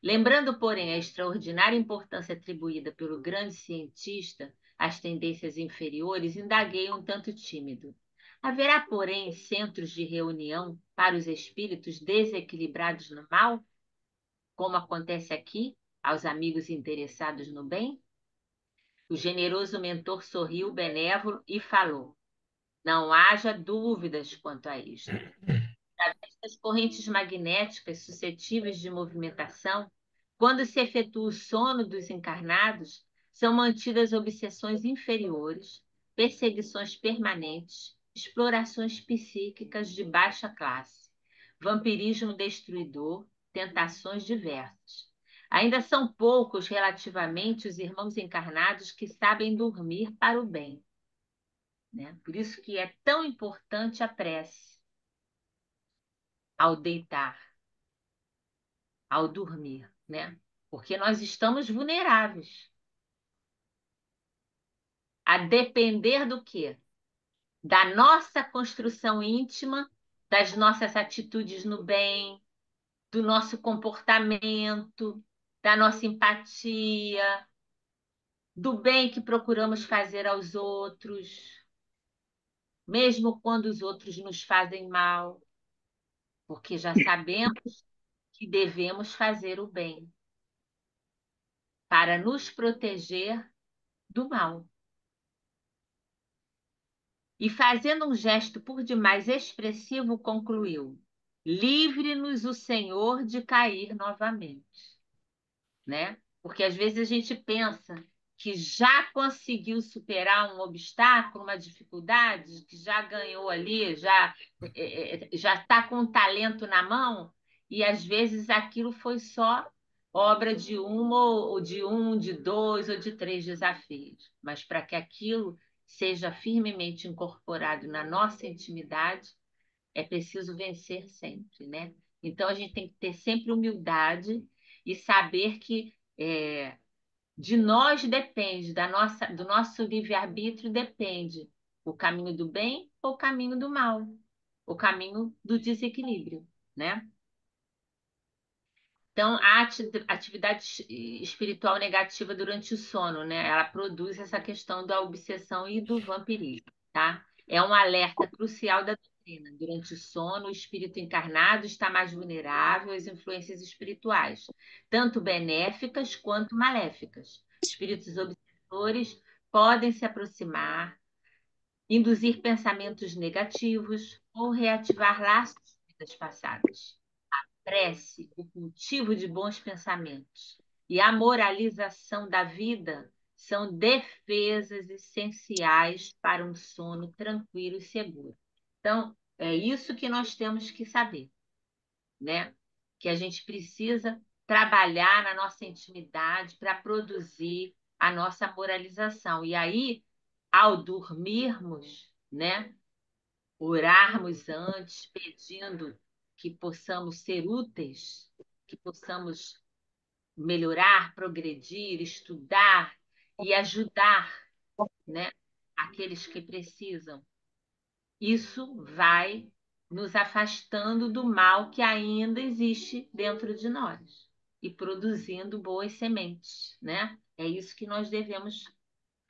Lembrando, porém, a extraordinária importância atribuída pelo grande cientista às tendências inferiores, indaguei um tanto tímido. Haverá, porém, centros de reunião para os espíritos desequilibrados no mal, como acontece aqui, aos amigos interessados no bem? O generoso mentor sorriu benévolo e falou: não haja dúvidas quanto a isto. Através das correntes magnéticas suscetíveis de movimentação, quando se efetua o sono dos encarnados, são mantidas obsessões inferiores, perseguições permanentes, explorações psíquicas de baixa classe, vampirismo destruidor, tentações diversas. Ainda são poucos relativamente os irmãos encarnados que sabem dormir para o bem, né? Por isso que é tão importante a prece ao deitar, ao dormir, né? Porque nós estamos vulneráveis. A depender do quê? Da nossa construção íntima, das nossas atitudes no bem, do nosso comportamento, da nossa empatia, do bem que procuramos fazer aos outros, mesmo quando os outros nos fazem mal, porque já sabemos que devemos fazer o bem para nos proteger do mal. E fazendo um gesto por demais expressivo, concluiu: livre-nos o Senhor de cair novamente, né? Porque às vezes a gente pensa que já conseguiu superar um obstáculo, uma dificuldade, que já ganhou ali, já está com o talento na mão, e às vezes aquilo foi só obra de de dois ou de três desafios. Mas para que aquilo seja firmemente incorporado na nossa intimidade, é preciso vencer sempre, né? Então a gente tem que ter sempre humildade e saber que de nós depende, do nosso livre-arbítrio depende o caminho do bem ou o caminho do mal, o caminho do desequilíbrio, né? Então, a atividade espiritual negativa durante o sono, né? Ela produz essa questão da obsessão e do vampirismo, tá? É um alerta crucial da doutrina. Durante o sono, o espírito encarnado está mais vulnerável às influências espirituais, tanto benéficas quanto maléficas. Espíritos obsessores podem se aproximar, induzir pensamentos negativos ou reativar laços de vidas passadas. Prece, o cultivo de bons pensamentos e a moralização da vida são defesas essenciais para um sono tranquilo e seguro. Então, é isso que nós temos que saber, né? Que a gente precisa trabalhar na nossa intimidade para produzir a nossa moralização. E aí, ao dormirmos, né? Orarmos antes, pedindo que possamos ser úteis, que possamos melhorar, progredir, estudar e ajudar, né, aqueles que precisam. Isso vai nos afastando do mal que ainda existe dentro de nós e produzindo boas sementes, né? É isso que nós devemos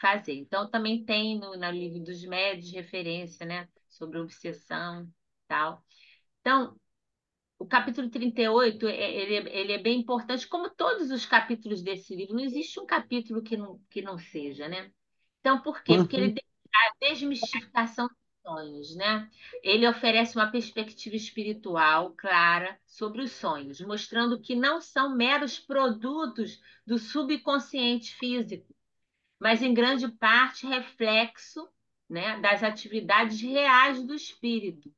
fazer. Então, também tem no livro dos médios referência, né, sobre obsessão e tal. Então, o capítulo 38, ele é bem importante, como todos os capítulos desse livro. Não existe um capítulo que não seja, né? Então, por quê? Porque ele Uhum. tem a desmistificação sonhos, né? Ele oferece uma perspectiva espiritual clara sobre os sonhos, mostrando que não são meros produtos do subconsciente físico, mas em grande parte reflexo, né, das atividades reais do espírito.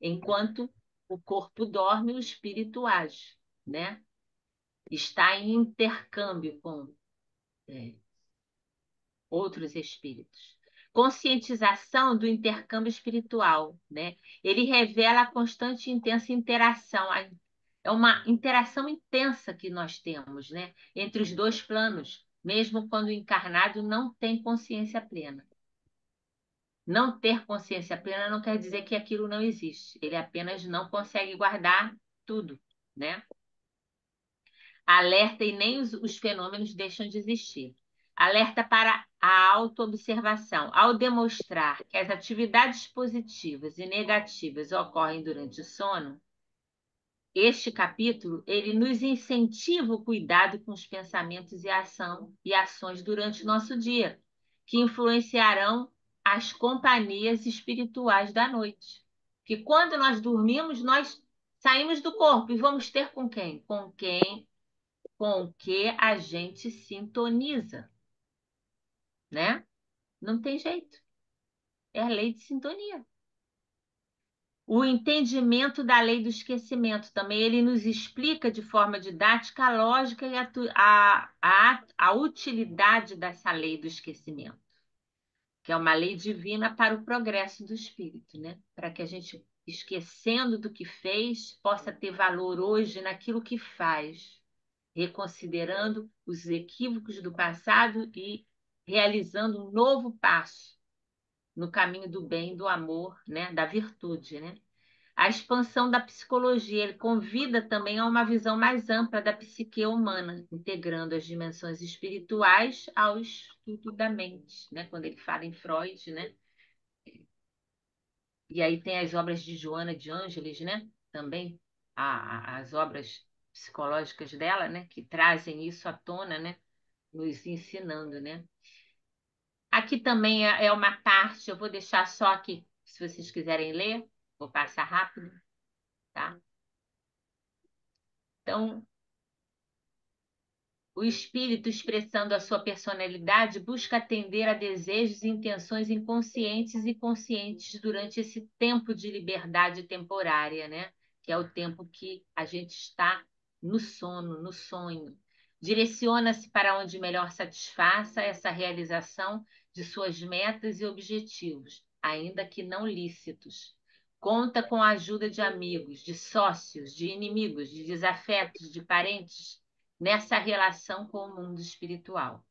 Enquanto o corpo dorme, o espírito age, né? Está em intercâmbio com outros espíritos. Conscientização do intercâmbio espiritual, né? Ele revela a constante e intensa interação, é uma interação intensa que nós temos, né? Entre os dois planos, mesmo quando o encarnado não tem consciência plena. Não ter consciência plena não quer dizer que aquilo não existe. Ele apenas não consegue guardar tudo, né? Alerta e nem os fenômenos deixam de existir. Alerta para a autoobservação. Ao demonstrar que as atividades positivas e negativas ocorrem durante o sono, este capítulo ele nos incentiva o cuidado com os pensamentos e ações durante o nosso dia, que influenciarão as companhias espirituais da noite. Que quando nós dormimos, nós saímos do corpo e vamos ter com quem? Com o que a gente sintoniza, né? Não tem jeito. É a lei de sintonia. O entendimento da lei do esquecimento também, ele nos explica de forma didática a lógica e a utilidade dessa lei do esquecimento, que é uma lei divina para o progresso do espírito, né? Para que a gente, esquecendo do que fez, possa ter valor hoje naquilo que faz, reconsiderando os equívocos do passado e realizando um novo passo no caminho do bem, do amor, né? Da virtude, né? A expansão da psicologia, ele convida também a uma visão mais ampla da psique humana, integrando as dimensões espirituais ao estudo da mente, né? Quando ele fala em Freud, né? E aí tem as obras de Joana de Ângeles, né? Também as obras psicológicas dela, né? Que trazem isso à tona, né? Nos ensinando, né? Aqui também é uma parte, eu vou deixar só aqui, se vocês quiserem ler, vou passar rápido, tá? Então, o espírito, expressando a sua personalidade, busca atender a desejos e intenções inconscientes e conscientes durante esse tempo de liberdade temporária, né? Que é o tempo que a gente está no sono, no sonho. Direciona-se para onde melhor satisfaça essa realização de suas metas e objetivos, ainda que não lícitos. Conta com a ajuda de amigos, de sócios, de inimigos, de desafetos, de parentes nessa relação com o mundo espiritual.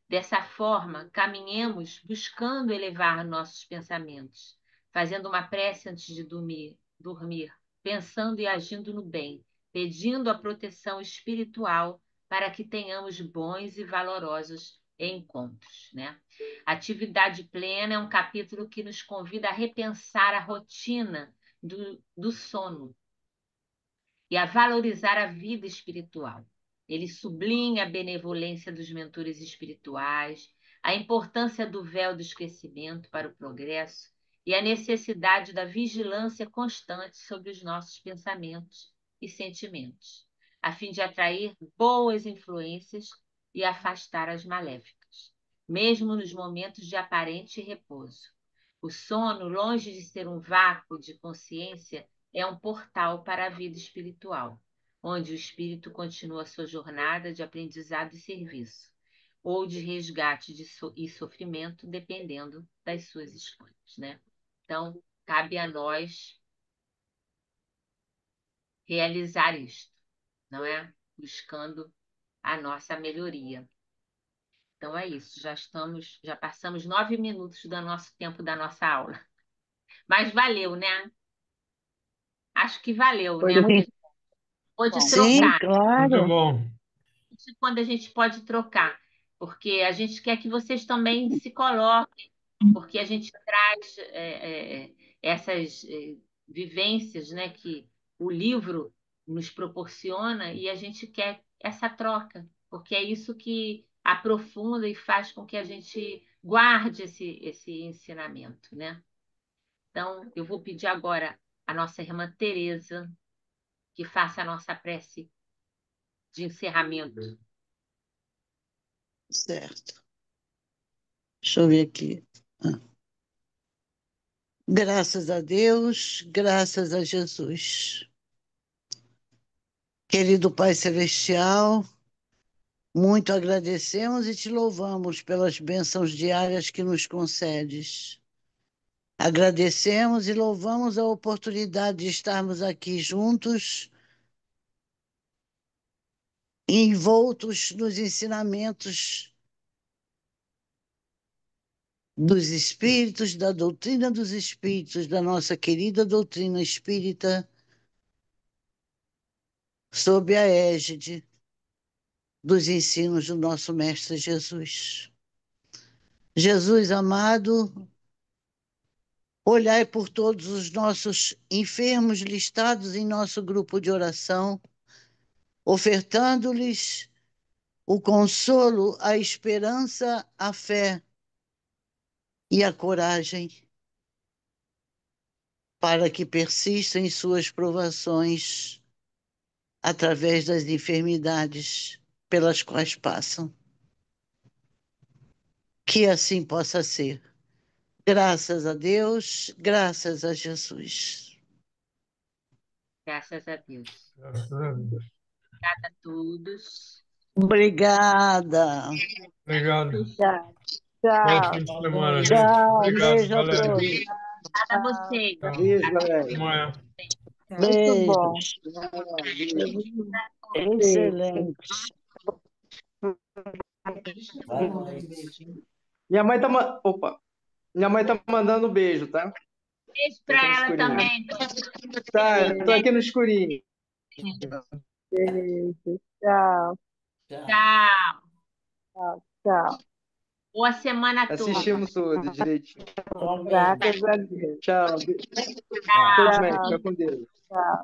Dessa forma, caminhemos buscando elevar nossos pensamentos, fazendo uma prece antes de dormir, pensando e agindo no bem, pedindo a proteção espiritual para que tenhamos bons e valorosos encontros, né? Atividade plena é um capítulo que nos convida a repensar a rotina do sono e a valorizar a vida espiritual. Ele sublinha a benevolência dos mentores espirituais, a importância do véu do esquecimento para o progresso e a necessidade da vigilância constante sobre os nossos pensamentos e sentimentos, a fim de atrair boas influências e afastar as maléficas, mesmo nos momentos de aparente repouso. O sono, longe de ser um vácuo de consciência, é um portal para a vida espiritual, onde o espírito continua sua jornada de aprendizado e serviço, ou de resgate e sofrimento, dependendo das suas escolhas, né? Então, cabe a nós realizar isto, não é? Buscando a nossa melhoria. Então é isso, já passamos 9 minutos do nosso tempo da nossa aula. Mas valeu, né? Acho que valeu, Foi né? muito Pode bom. Sim, trocar. Muito claro. bom. Quando a gente pode trocar, porque a gente quer que vocês também se coloquem, porque a gente traz essas vivências, né, que o livro nos proporciona e a gente quer essa troca, porque é isso que aprofunda e faz com que a gente guarde esse ensinamento, né? Então, eu vou pedir agora à nossa irmã Teresa que faça a nossa prece de encerramento. Certo. Deixa eu ver aqui. Ah. Graças a Deus, graças a Jesus. Querido Pai Celestial, muito agradecemos e te louvamos pelas bênçãos diárias que nos concedes. Agradecemos e louvamos a oportunidade de estarmos aqui juntos, envoltos nos ensinamentos dos espíritos, da doutrina dos espíritos, da nossa querida doutrina espírita, sob a égide dos ensinos do nosso Mestre Jesus. Jesus amado, olhai por todos os nossos enfermos listados em nosso grupo de oração, ofertando-lhes o consolo, a esperança, a fé e a coragem, para que persistam em suas provações através das enfermidades pelas quais passam. Que assim possa ser. Graças a Deus, graças a Jesus. Graças a Deus. Graças a Deus. Obrigada a todos. Obrigada. Obrigado. Tchau. Bom Tchau. fim de semana, gente. Tchau, Obrigado, beijo a galera. todos. Obrigada a vocês. Tchau. Beijo, Até galera. Até amanhã. Muito bom. Beijos. Beijo. Excelente. Minha mãe tá, opa, minha mãe tá mandando um beijo, tá? beijo Tô aqui no para ela escurinho. também. Tá, eu tô aqui no escurinho. Beijo. Tchau. Tchau. Tchau. Tchau. Boa semana a todos. Assistimos tudo direitinho. Graças a Deus. Tchau. Tchau. Todos bem, Tchau. fica com Deus. Tchau.